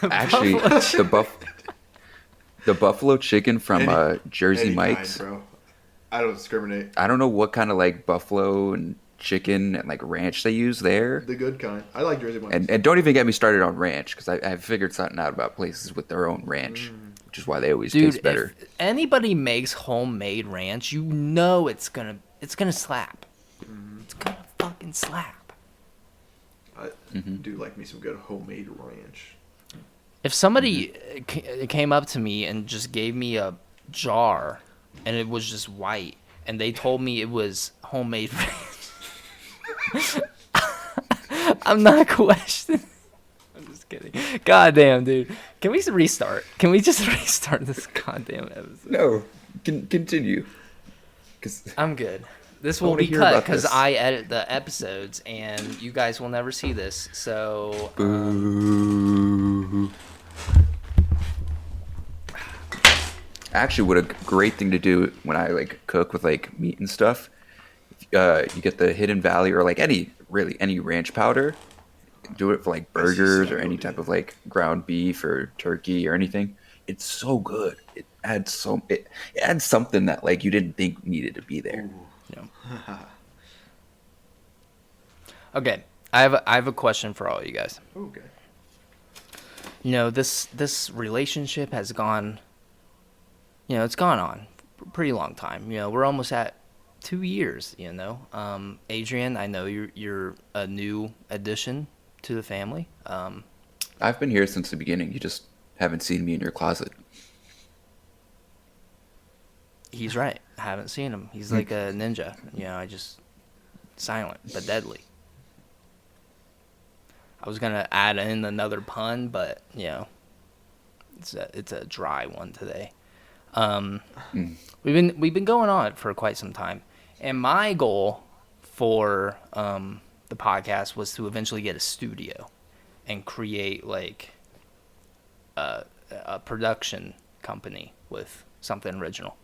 Actually, the buffalo chicken from Jersey Any Mike's. kind, bro. I don't discriminate. I don't know what kind of like buffalo and chicken and like ranch they use there. The good kind. I like Jersey Mike's. And don't even get me started on ranch because I've figured something out about places with their own ranch, which is why they always dude, taste better. if anybody makes homemade ranch, you know it's gonna slap. It's gonna fucking slap. I do like me some good homemade ranch. If somebody came up to me and just gave me a jar and it was just white and they told me it was homemade ranch, I'm not questioning. I'm just kidding. Goddamn, dude. Can we restart? Can we just restart this goddamn episode? No, continue. 'Cause I'm good. This I will wanna be hear cut about because this. I edit the episodes and you guys will never see this. So, Boo. Actually, what a great thing to do when I like cook with like meat and stuff. You get the Hidden Valley or like any ranch powder. Do it for like burgers or any type of like ground beef or turkey or anything. It's so good. It adds something that like you didn't think needed to be there. okay, I have a question for all you guys. Okay. You know, this relationship has gone. You know, it's gone on a pretty long time. You know, we're almost at 2 years. You know, Adrian, I know you're a new addition to the family. I've been here since the beginning. You just haven't seen me in your closet. He's right. I haven't seen him. He's like a ninja. You know, I just silent but deadly. I was gonna add in another pun, but you know, it's a dry one today. We've been going on it for quite some time, and my goal for the podcast was to eventually get a studio and create like a production company with something original.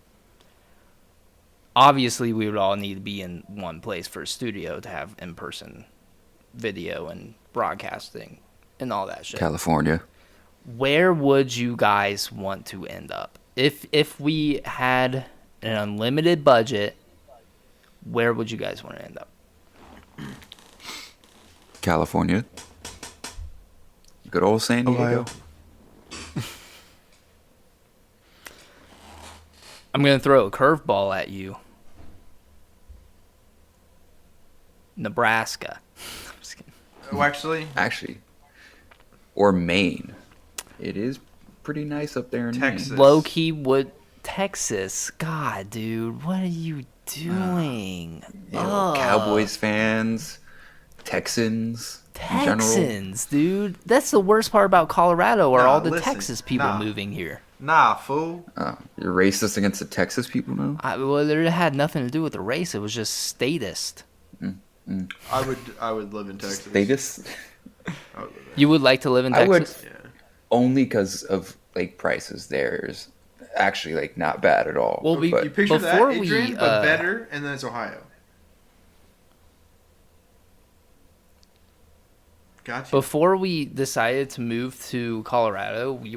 Obviously, we would all need to be in one place for a studio to have in-person video and broadcasting and all that shit. California. Where would you guys want to end up? If we had an unlimited budget, where would you guys want to end up? California. Good old San Diego. Ohio. I'm going to throw a curveball at you. Nebraska. I'm just kidding. Oh, Actually. Or Maine. It is pretty nice up there in Texas. Maine. Low key would Texas. God, dude, what are you doing? You know, Cowboys fans, Texans, in general. Texans, dude. That's the worst part about Colorado are Nah, all the listen. Texas people Nah. moving here. Nah, fool. You're racist against the Texas people now? Well, it had nothing to do with the race. It was just statist. I would live in Texas. Vegas? I would live You would like to live in I would- Texas? Yeah. Only because of like prices. There's actually like not bad at all. Well, You picture that, before Adrian, we, but better, and then it's Ohio. Gotcha. Before we decided to move to Colorado, we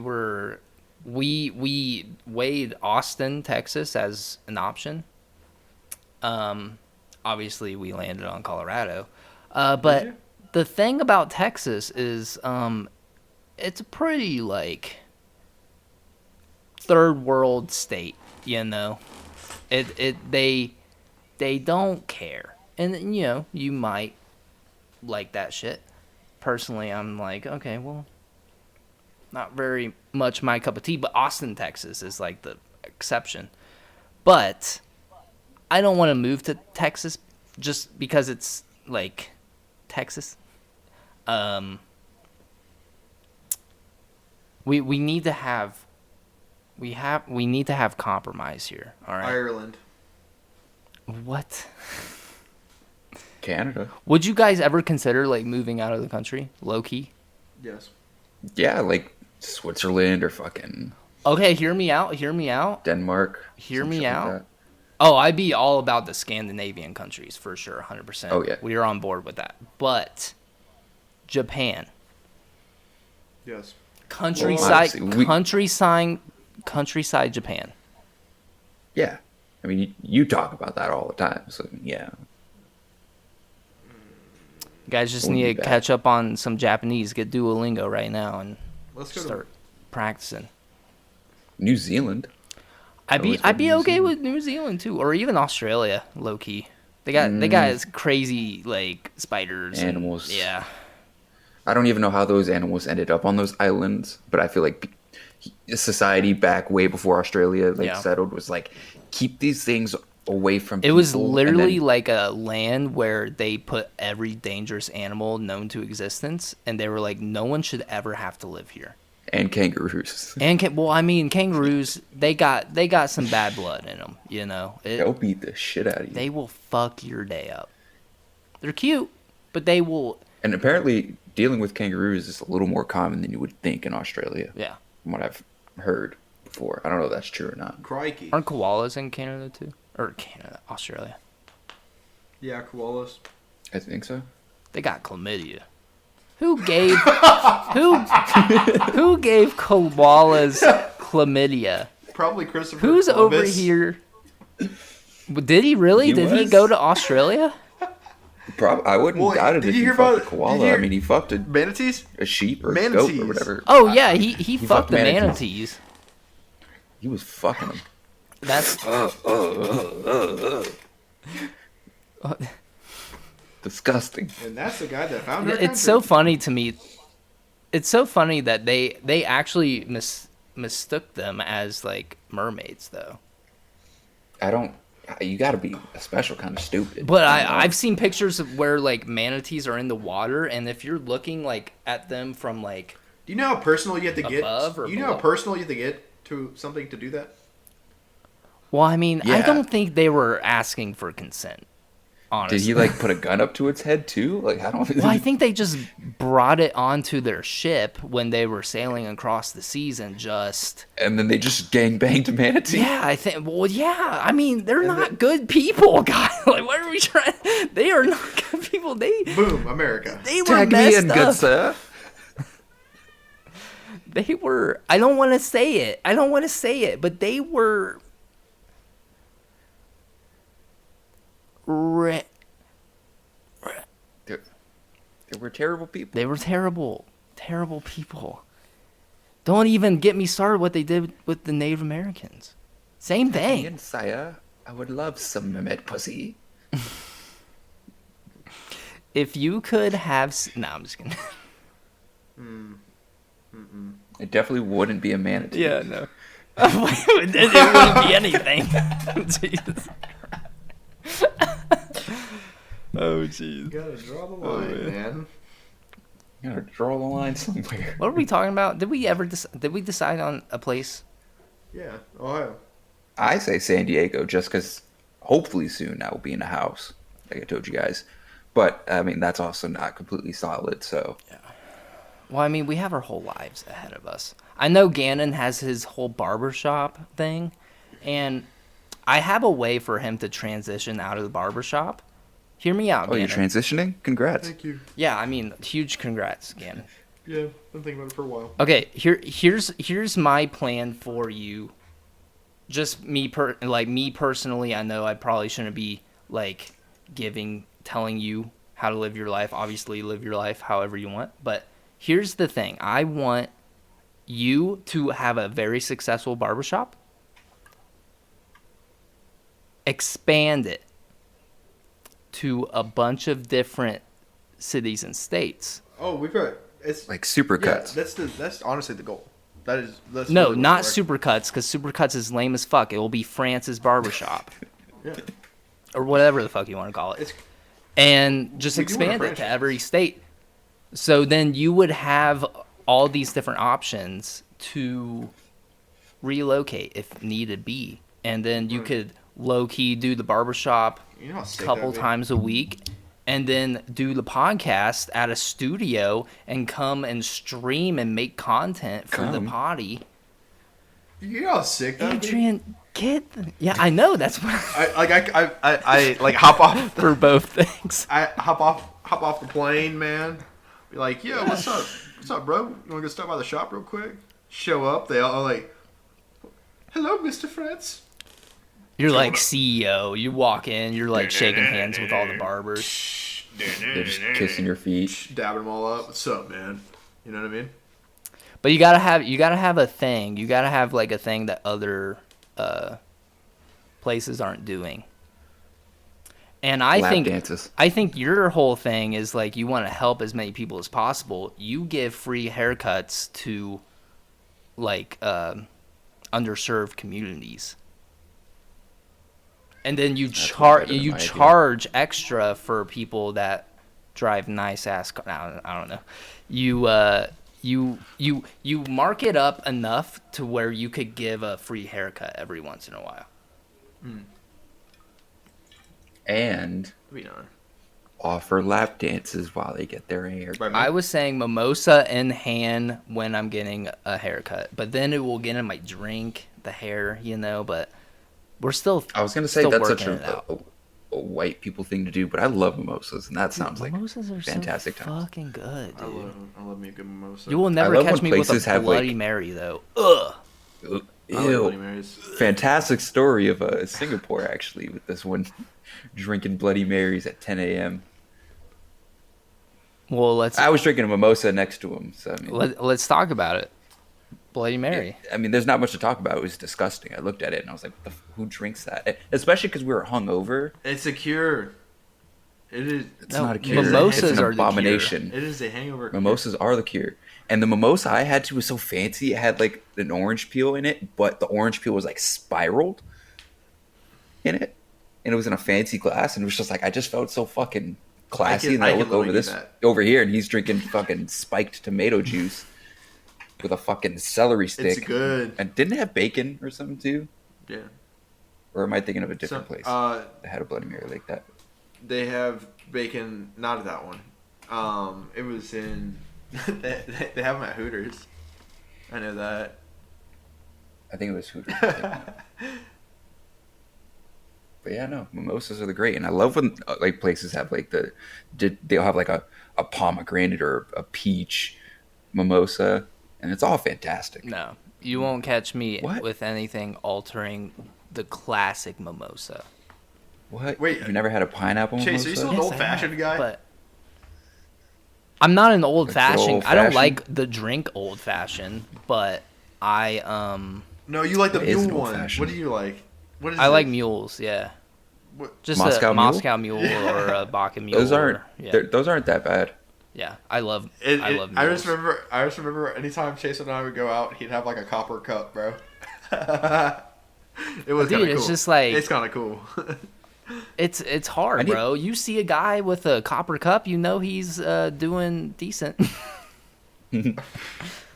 weighed Austin, Texas as an option. Obviously we landed on Colorado. But you? the thing about Texas is it's a pretty like third world state, you know. They don't care. And you know, you might like that shit. Personally, I'm like, okay, well, not very much my cup of tea, but Austin, Texas is like the exception. But I don't want to move to Texas just because it's like Texas. We need to have we need to have compromise here, all right? Ireland. What? Canada. Would you guys ever consider like moving out of the country, low key? Yes. Yeah, like Switzerland or fucking Okay, hear me out. Hear me out. Denmark. Hear some me shit like out. that. Oh, I'd be all about the Scandinavian countries for sure, 100%. Oh, yeah. We are on board with that. But Japan, Yes. countryside, honestly, countryside Japan. Yeah. I mean, you talk about that all the time, so yeah. You guys just Wouldn't need be to bad. catch up on some Japanese. Get Duolingo right now and Let's go start practicing. New Zealand. I'd be Always go to New okay Zealand. with New Zealand too, or even Australia, low key. They got this crazy like spiders and- Animals. yeah. I don't even know how those animals ended up on those islands, but I feel like society back way before Australia Yeah. settled was like, keep these things away from It people. was and literally then- like a land where they put every dangerous animal known to existence, and they were like, no one should ever have to live here. and kangaroos. And well, I mean, kangaroos, they got some bad blood in them, you know. They'll beat the shit out of you. They will fuck your day up. They're cute, but they will. And apparently, dealing with kangaroos is a little more common than you would think in Australia, Yeah. from what I've heard before. I don't know if that's true or not. Crikey. Aren't koalas in Canada too? Or Canada, Australia? Yeah, koalas. I think so. They got chlamydia. Who gave who gave koalas chlamydia? Probably Christopher Who's over Columbus. here? Did he really? Did he US? go to Australia? I wouldn't Well, doubt it did if you he hear fucked a about- did you koala. hear- I mean, he fucked Manatees? a sheep or a goat Manatees. or whatever. Oh yeah, he fucked fucked the manatees. manatees. He was fucking them. That's Disgusting. And that's the guy that found our it's so country. funny to me. It's so funny that they actually mistook them as like mermaids though. I don't. You got to be a special kind of stupid. But You know? I've seen pictures of where like manatees are in the water, and if you're looking like at them from like Do you know how personal you have to get? Above or You know how below? personal you have to get to something to do that? well, I mean, I Yeah. don't think they were asking for consent. Honestly. Did he like put a gun up to its head too? Like I don't. Well, I think they just brought it onto their ship when they were sailing across the seas and just. And then they just gang banged a manatee. Yeah, I think. Well, yeah. I mean, they're not good people, guys. Like, what are we trying? They are not good people. Boom, America. They were Tag me messed in, up. good sir. They were. I don't want to say it. But they were. They were terrible people. They were terrible people. Don't even get me started what they did with the Native Americans. Same thing. And sire, I would love some Mehmet pussy. If you could have, no, I'm just kidding. It definitely wouldn't be a manatee. Yeah, no. it wouldn't be anything. Jesus. Oh, jeez. You gotta draw the line, man. You gotta draw the line somewhere. What are we talking about? Did we ever did we decide on a place? Yeah, Ohio. I say San Diego just because hopefully soon I will be in a house, like I told you guys. But I mean that's also not completely solid. So Well, I mean, we have our whole lives ahead of us. I know Gannon has his whole barbershop thing, and I have a way for him to transition out of the barbershop Hear me out, Oh, you're Gannon. transitioning? Congrats. Thank you. Yeah, I mean, huge congrats, Gannon. Yeah, I've been thinking about it for a while. Okay, here's my plan for you. Just me me personally, I know I probably shouldn't be like telling you how to live your life. Obviously, live your life however you want. But here's the thing: I want you to have a very successful barbershop. Expand it to a bunch of different cities and states. Oh, we've got it's Like supercuts. Yeah, that's honestly the goal. That's No, really not what's correct. Supercuts, because Supercuts is lame as fuck. It will be France's barbershop. Yeah. Or whatever the fuck you want to call it. It's And just We do want a expand it to franchise. every state. So then you would have all these different options to relocate if needed be. And then you Right. could low-key do the barbershop You know how sick a couple that'd be? times a week. And then do the podcast at a studio and come and stream and make content for the Come. potty. You know how sick that'd be? Adrian, yeah, I know that's what I like hop off for both things. I hop off the plane, man. Be like, yeah, what's up? What's up, bro? You wanna go stop by the shop real quick? Show up, they all like, hello, Mr. France. You're like CEO. You walk in, you're like shaking hands with all the barbers. They're just kissing your feet. Dabbing them all up. What's up, man? You know what I mean? But you gotta have a thing. You gotta have like a thing that other places aren't doing. And I Lap think dances. I think your whole thing is like you want to help as many people as possible. You give free haircuts to like underserved communities. And then you That's way better than my idea. charge extra for people that drive nice ass I don't know. You mark it up enough to where you could give a free haircut every once in a while. And That'd be nice. offer lap dances while they get their hair. By me? I was saying mimosa in hand when I'm getting a haircut, but then it will get in my drink, the hair, but we're still. I was gonna say still that's such working it out. a white people thing to do, but I love mimosas, and that sounds like Mimosas are fantastic so times. fucking good, I dude. love me a good mimosa. You will never love catch when me with places a have, Bloody like- Mary though. Ugh. I like Ew. Bloody Marys. Fantastic story of Singapore, actually, with this one drinking Bloody Marys at 10 a.m. Well, I was drinking a mimosa next to him, so I mean, let's talk about it. Bloody Mary. I mean, there's not much to talk about. It was disgusting. I looked at it and I was like, who drinks that? Especially because we were hungover. It's a cure. It is. It's No, not a cure. mimosas it's an are the cure. abomination. It is a hangover. cure. Mimosas are the cure. And the mimosa I had to was so fancy. It had like an orange peel in it, but the orange peel was like spiraled in it. And it was in a fancy glass. And it was just like, I just felt so fucking classy. And I I can look over literally this, do that. over here, and he's drinking fucking spiked tomato juice with a fucking celery stick. It's good. And didn't it have bacon or something too? Yeah. Or am I thinking of a So, different place that had a Bloody Mary like that? they have bacon. Not at that one. It was in. they have them at Hooters. I know that. I think it was Hooters. But yeah, no, mimosas are the great, and I love when like places have like they'll have like a pomegranate or a peach mimosa, and it's all fantastic. No, you won't catch me What? with anything altering the classic mimosa. What? Wait, You've never had a pineapple Chase, are you mimosa? still- An Yes, I old-fashioned have, guy? But I'm not an old fashioned. I don't old-fashioned? like the drink old fashioned, but I No, you like the It is mule an one. old-fashioned. What do you like? What is I like it? mules. Yeah, What? just Moscow a Mule? Moscow Mule or a Baca Mule. Those aren't. Yeah, Those aren't that bad. yeah. I love. I mules. just remember. I just remember anytime Chase and I would go out, he'd have like a copper cup, bro. It was Dude, kind of cool. it's just like- it's kind of cool. It's hard, I need- bro. You see a guy with a copper cup, you know he's doing decent. Do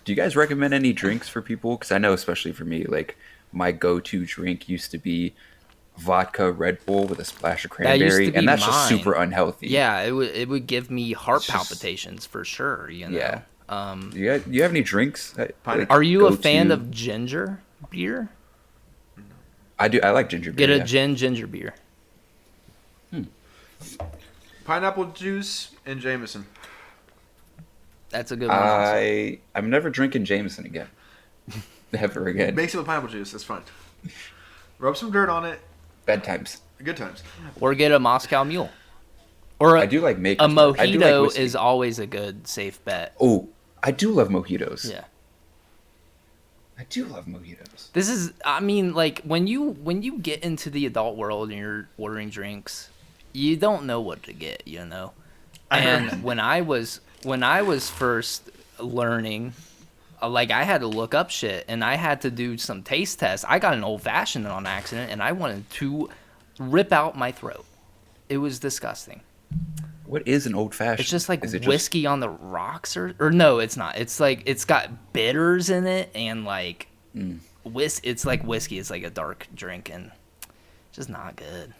you guys recommend any drinks for people? Because I know, especially for me, like my go-to drink used to be vodka Red Bull with a splash of That used to cranberry, be and that's just mine. super unhealthy. Yeah, it would give me heart It's just- palpitations for sure. Yeah. Yeah. Do you have any drinks? Are you a go-to? fan of ginger beer? I do. I like ginger beer. Get a yeah. ginger beer. Pineapple juice and Jameson. That's a good one. Also. I'm never drinking Jameson again. Never again. Mix it with pineapple juice. That's fine. Rub some dirt on it. Bedtimes. Good times. Or get a Moscow Mule. Or I do like Maker's a Mark. I do like mojito whiskey. is always a good safe bet. Oh, I do love mojitos. Yeah. I do love mojitos. This is, I mean, like when you get into the adult world and you're ordering drinks, you don't know what to get, you know. And when I was first learning, like I had to look up shit and I had to do some taste tests. I got an old fashioned on accident and I wanted to rip out my throat. It was disgusting. What is an old fashioned? It's just like whiskey on the rocks, or no, it's not. It's like it's got bitters in it and like it's like whiskey. It's like a dark drink and just not good.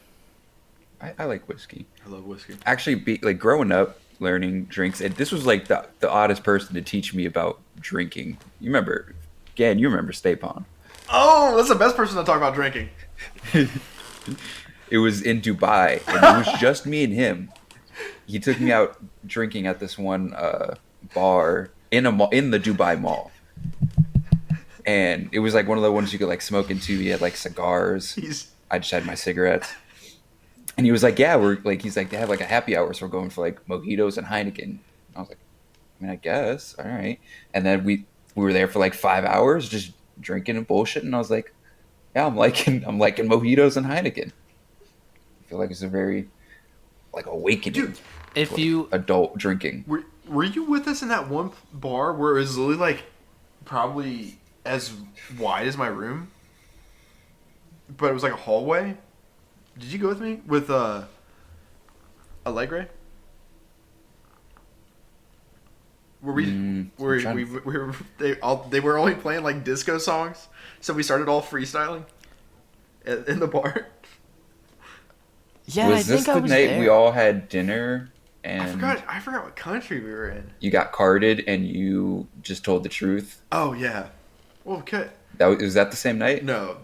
I like whiskey. I love whiskey. Actually, like growing up, learning drinks, and this was like the oddest person to teach me about drinking. You remember, Gan? You remember Stapon? Oh, that's the best person to talk about drinking. It was in Dubai, and it was just me and him. He took me out drinking at this one bar in the Dubai Mall, and it was like one of the ones you could like smoke into. He had like cigars. I just had my cigarettes, and he was like, "Yeah, he's like, they have like a happy hour, so we're going for like mojitos and Heineken." I was like, "I mean, I guess, all right." And then we were there for like 5 hours just drinking and bullshit, and I was like, "Yeah, I'm liking mojitos and Heineken." I feel like it's a very like awakening. Dude, if you adult drinking. Were you with us in that one bar where it was literally like probably as wide as my room, but it was like a hallway? Did you go with me with Allegre? They were only playing like disco songs, so we started all freestyling in the bar. Yeah, Was I this think I the was night there. we all had dinner and I forgot what country we were in. you got carded and you just told the truth? Oh yeah. Well, okay. Was that the same night? No.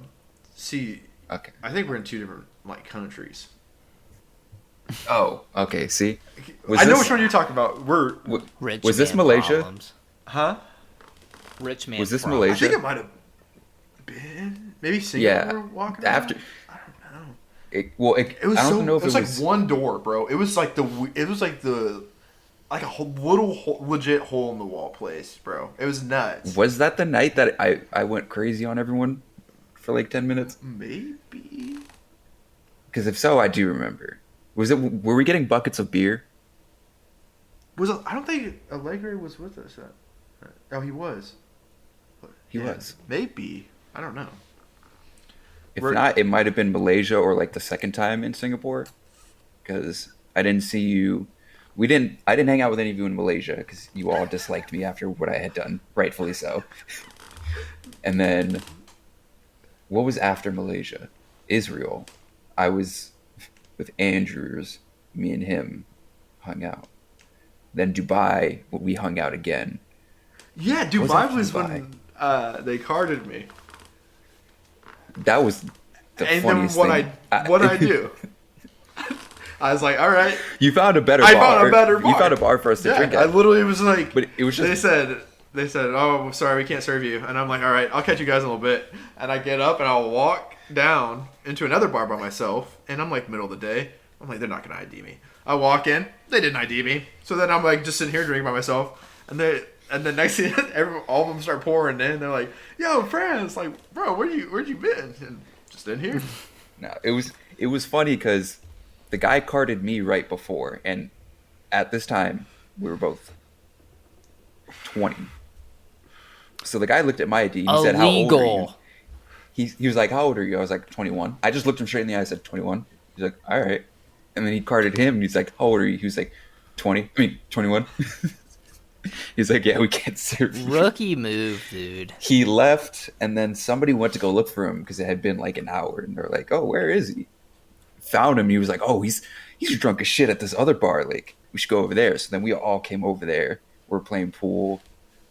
See, Okay. I think we're in two different like countries. Oh, okay. See, I know which one you're talking about. Rich was this man Malaysia? problems. Huh? Rich man. Was this problems. I Malaysia? think it might have been maybe Singapore walking around? After. I don't know. It was I I don't so know if it was like one door, bro. It was like like a little legit hole in the wall place, bro. It was nuts. Was that the night that I went crazy on everyone for like 10 minutes? Maybe. Because if so, I do remember. Were we getting buckets of beer? I don't think Allegre was with us. Oh, he was. He was. Maybe. I don't know. If not, it might have been Malaysia or like the second time in Singapore, because I didn't see you. I didn't hang out with any of you in Malaysia because you all disliked me after what I had done, rightfully so. And then, what was after Malaysia? Israel. I was with Andrews. Me and him hung out. Then Dubai, we hung out again. Yeah, Dubai was when they carded me. That was the And then funniest what thing. what I do? I was like, all right. You found a better bar. I found a better bar. You found a bar for us to drink I at. literally was like, But it was just... they said, oh, sorry, we can't serve you. And I'm like, all right, I'll catch you guys in a little bit. And I get up and I'll walk down into another bar by myself. And I'm like, middle of the day. I'm like, they're not going to ID me. I walk in. They didn't ID me. So then I'm like just sitting here drinking by myself. And the next thing, all of them start pouring in. They're like, yo, friends, like, bro, where'd you been? And just in here. No, it was funny because the guy carded me right before, and at this time we were both 20. So the guy looked at my ID. He said, "How old are you?" He was like, "How old are you?" I was like, 21. I just looked him straight in the eye. I said, 21. He's like, "All right." And then he carded him, and he's like, "How old are you?" He was like, 20. I mean, 21. He's like, "Yeah, we can't serve you." Rookie move, dude. He left, and then somebody went to go look for him because it had been like an hour, and they're like, "Oh, where is he?" Found him. And he was like, "Oh, he's drunk as shit at this other bar. Like, we should go over there." So then we all came over there. We're playing pool,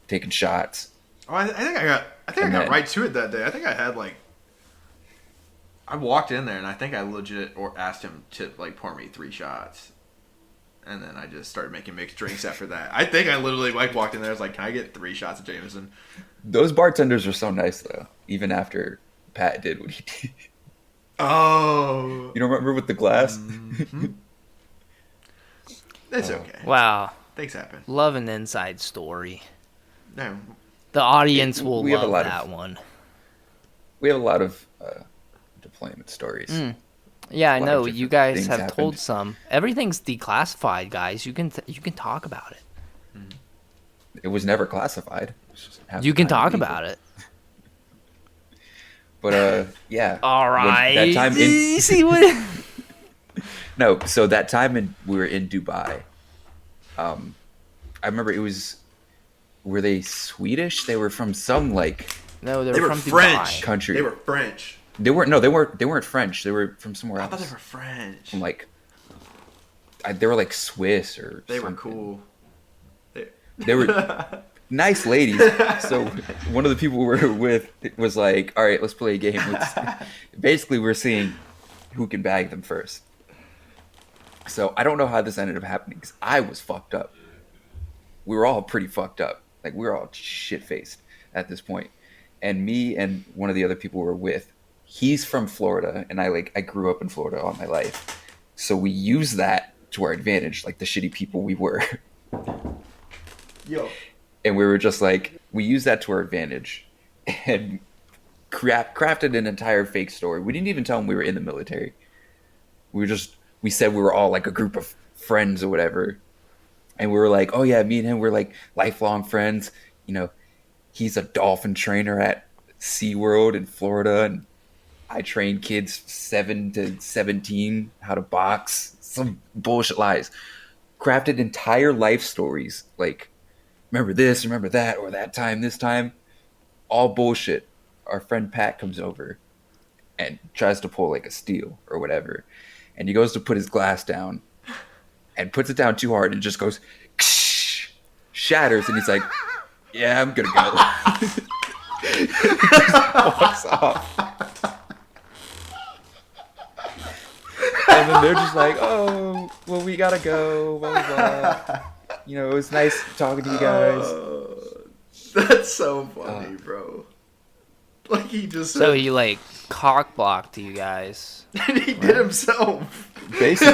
taking shots. Oh, I think I got right to it that day. I think I had like, I walked in there and I think I legit or asked him to like pour me 3 shots. And then I just started making mixed drinks after that. I think I literally like walked in there. I was like, "Can I get 3 shots of Jameson?" Those bartenders are so nice though. Even after Pat did what he did. Oh, You don't remember with the glass? mm-hmm. It's okay. Wow. Things happen. Love an inside story. No, The audience will We have a love lot that of- one. We have a lot of deployment stories. Yeah, I lot of know. different You guys things have happened. told some. Everything's declassified, guys. You can talk about it. It was never classified. You can talk about it. But yeah. All right. That time You see what? No, so that time we were in Dubai. I remember it was. Were they Swedish? They were from some like No, they they're were from French. Dubai. country. They were French. They weren't. No, they weren't. They weren't French. They were from somewhere I else. thought they were French. From like. They were like Swiss or. They were something. cool. They were nice ladies. So one of the people we were with was like, "All right, let's play a game." Basically, we're seeing who can bag them first. So I don't know how this ended up happening because I was fucked up. We were all pretty fucked up. Like we were all shit faced at this point. And me and one of the other people we were with, he's from Florida, and I grew up in Florida all my life. So we used that to our advantage, like the shitty people we were. Yo. And we were just like, we used that to our advantage and crafted an entire fake story. We didn't even tell them we were in the military. We said we were all like a group of friends or whatever. And we were like, oh yeah, me and him, we're like lifelong friends. You know, he's a dolphin trainer at SeaWorld in Florida. And I train kids 7 to 17 how to box. Some bullshit lies. Crafted entire life stories. Like, remember this, remember that, or that time, this time. All bullshit. Our friend Pat comes over and tries to pull like a steal or whatever. And he goes to put his glass down and puts it down too hard and just goes, shatters. And he's like, yeah, I'm going to go. Walks off. And then they're just like, oh, well, we got to go. Blah, blah, blah. You know, it was nice talking to you guys. That's so funny, bro. Like he just So said, he like cock blocked you guys. and he did himself. Basically.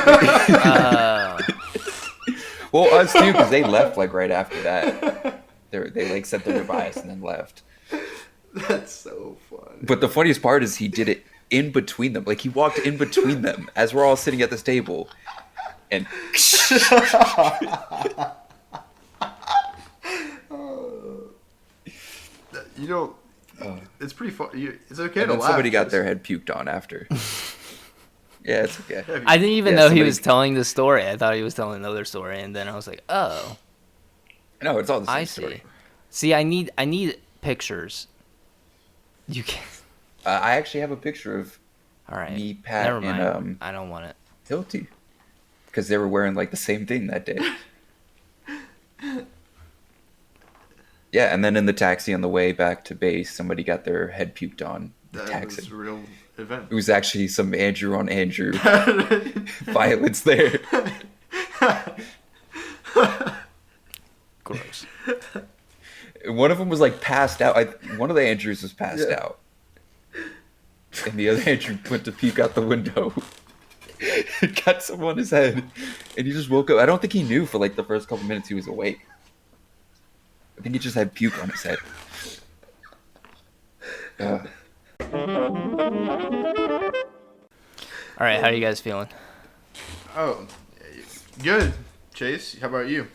Uh, Well, us too, because they left like right after that. They like said their goodbyes and then left. That's so funny. But the funniest part is he did it in between them. Like he walked in between them as we're all sitting at this table, and You know, it's pretty fun. It's okay and to then laugh. somebody got their head puked on after. Yeah, it's okay. I didn't even Yeah, know he somebody- was telling the story. I thought he was telling another story, and then I was like, oh, No, it's all the same I story. see. See, I need pictures. You can. I actually have a picture of All right. me, Pat, Never mind. and I don't want it. Hilty, because they were wearing like the same thing that day. Yeah, and then in the taxi on the way back to base, somebody got their head puked on. The That taxi. was a real event. It was actually some Andrew on Andrew violence there. Gross. One of them was like passed out. One of the Andrews was passed Yeah. out. And the other Andrew went to puke out the window. Got some on his head. And he just woke up. I don't think he knew for like the first couple minutes he was awake. I think he just had puke on his head. All right. How are you guys feeling? Oh, good. Chase, how about you?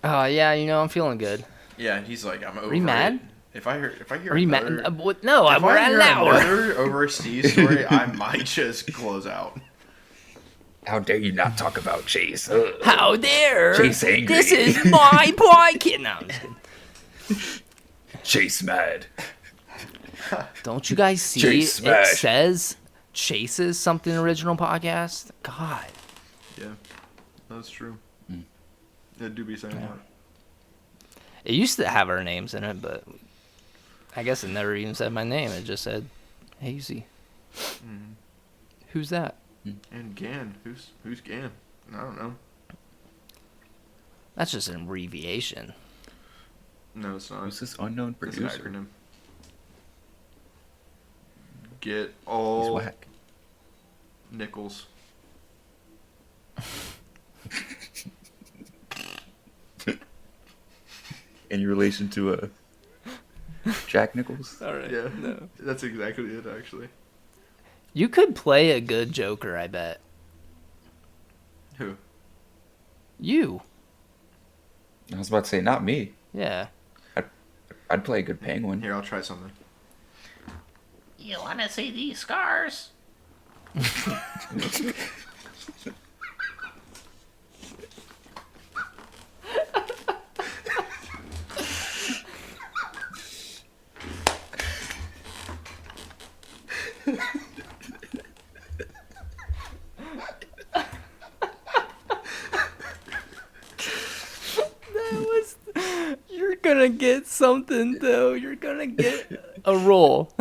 Yeah, I'm feeling good. Yeah, and he's like, I'm over Are you mad? it. If I hear Are you another, mad? What? No, if we're I at hear an hour. another over Steve's story, I might just close out. How dare you not talk about Chase? Ugh. How dare? Chase angry. This is my podcast. No, I'm just kidding. Chase mad. Don't you guys see? Chase It smash. says Chase's something original podcast. God. Yeah, that's true. It do be saying that. It used to have our names in it, but I guess it never even said my name. It just said Hazy. Who's that? And Gann, who's Gann? I don't know. That's just an abbreviation. No, it's not. Who's this unknown It's producer? an acronym. Get He's all whack. nickels. In relation to Jack Nichols? All right. Yeah, No. that's exactly it. Actually, You could play a good Joker, I bet. who? You. I was about to say, not me. Yeah. I'd play a good penguin. Here, I'll try something. You want to see these scars? You're gonna get something though. You're gonna get a role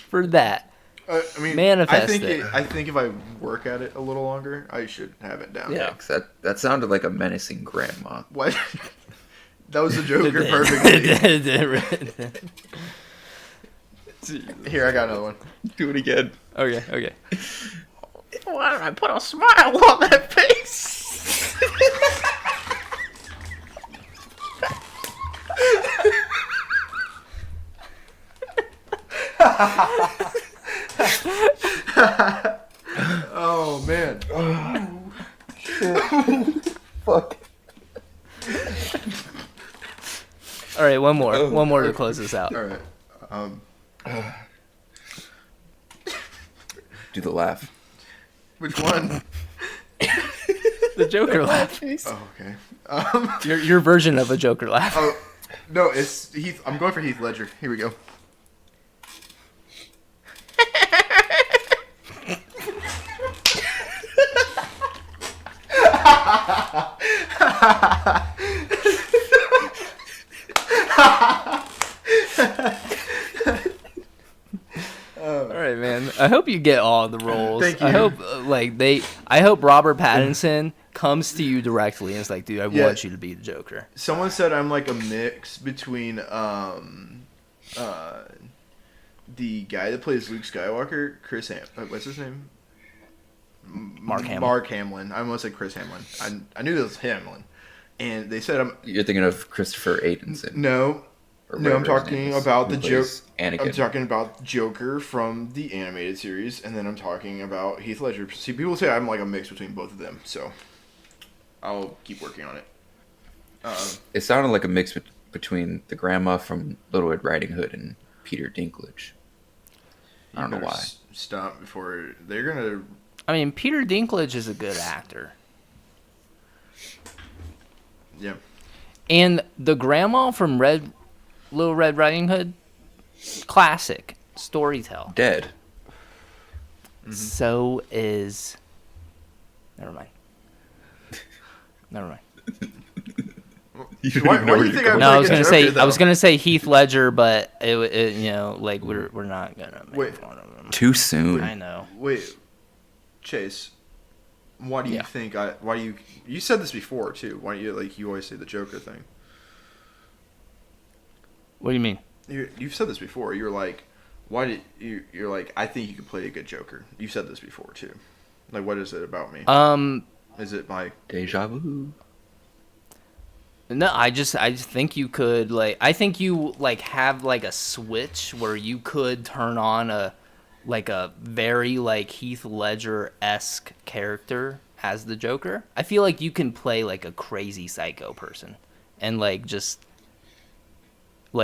for that. I mean, Manifest it. I think if I work at it a little longer, I should have it down. Yeah. 'Cause that sounded like a menacing grandma. What? That was the Joker perfectly. Here, I got another one. Do it again. Okay. Why did I put a smile on that face? Oh man. Fuck. All right, one more to close this out. All right. Do the laugh. Which one? The Joker laugh. Oh, okay. Your version of a Joker laugh. Oh, no, it's Heath. I'm going for Heath Ledger. Here we go. All right, man. I hope you get all the roles. Thank I you. hope I hope Robert Pattinson comes to you directly and is like, dude, I Yeah. want you to be the Joker. Someone said I'm like a mix between the guy that plays Luke Skywalker, what's his name? Mark Hamill. Mark Hamlin. I almost said Chris Hamlin. I knew that was Hamlin. And they said I'm You're thinking of Christopher Aidenson. no. or No, I'm whatever his talking name is, about who the Joker. plays Anakin. I'm talking about Joker from the animated series, and then I'm talking about Heath Ledger. See, people say I'm like a mix between both of them, so I'll keep working on it. It sounded like a mix between the grandma from Little Red Riding Hood and Peter Dinklage. I don't know You better why. Stop before they're gonna. I mean, Peter Dinklage is a good actor. Yeah. And the grandma from Little Red Riding Hood, classic storytell. Dead. So is. Never mind. Why do you think I No, I was like a gonna say Joker, I was though? gonna say Heath Ledger, but it you know, like we're not gonna make Wait. fun of him. Too soon. I know. Wait, Chase. Why do you Yeah. think I? Why do you said this before too? Why do you always say the Joker thing? What do you mean? You've said this before. You're like, why did you're like? I think you could play a good Joker. You've said this before too. Like, what is it about me? Is it my? Deja vu. No, I just think you could I think you have a switch where you could turn on a very Heath Ledger-esque character as the Joker. I feel like you can play a crazy psycho person and just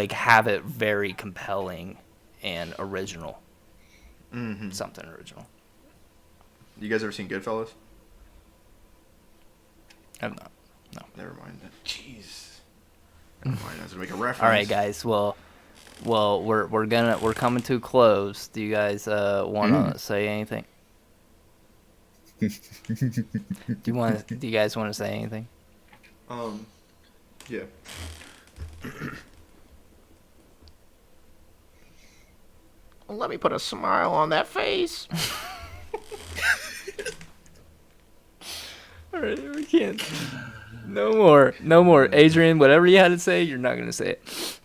have it very compelling and original. Mm-hmm. Something original. You guys ever seen Goodfellas? I've not. Never mind. Jeez. Never mind. I was gonna make a reference. All right, guys. Well, we're coming to a close. Do you guys want to say anything? Do you guys want to say anything? Yeah. Let me put a smile on that face. All right, we can't. No more. No more. Adrian, whatever you had to say, you're not going to say it.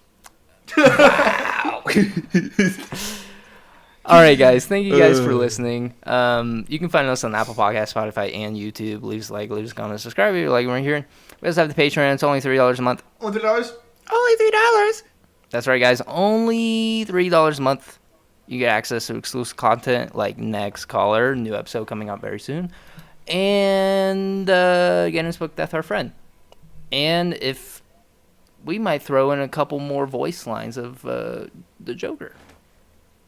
All right, guys. Thank you guys for listening. You can find us on Apple Podcasts, Spotify, and YouTube. Leave us a like, leave us a comment, subscribe if you like what we're hearing. We also have the Patreon. It's only $3 a month. Only $3? Only $3. That's right, guys. Only $3 a month. You get access to exclusive content like Next Caller, new episode coming out very soon, and Gannon's book, Death Our Friend. And if we might throw in a couple more voice lines of the Joker.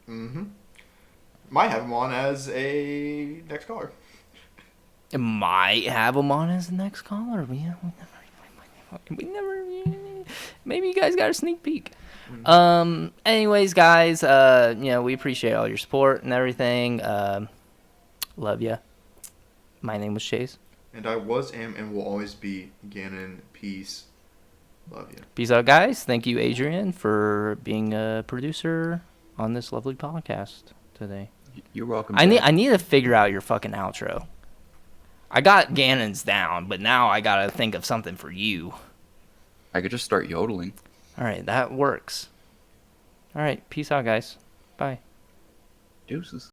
Mm-hmm. Might have him on as a next caller. It might have him on as the next caller. We never. Maybe you guys got a sneak peek. Anyways, guys, we appreciate all your support and everything. Love ya. My name was Chase. And I was, am, and will always be Gannon. Peace. Love you. Peace out, guys. Thank you, Adrian, for being a producer on this lovely podcast today. You're welcome. I need to figure out your fucking outro. I got Gannon's down, but now I gotta think of something for you. I could just start yodeling. All right, that works. All right, peace out, guys. Bye. Deuces.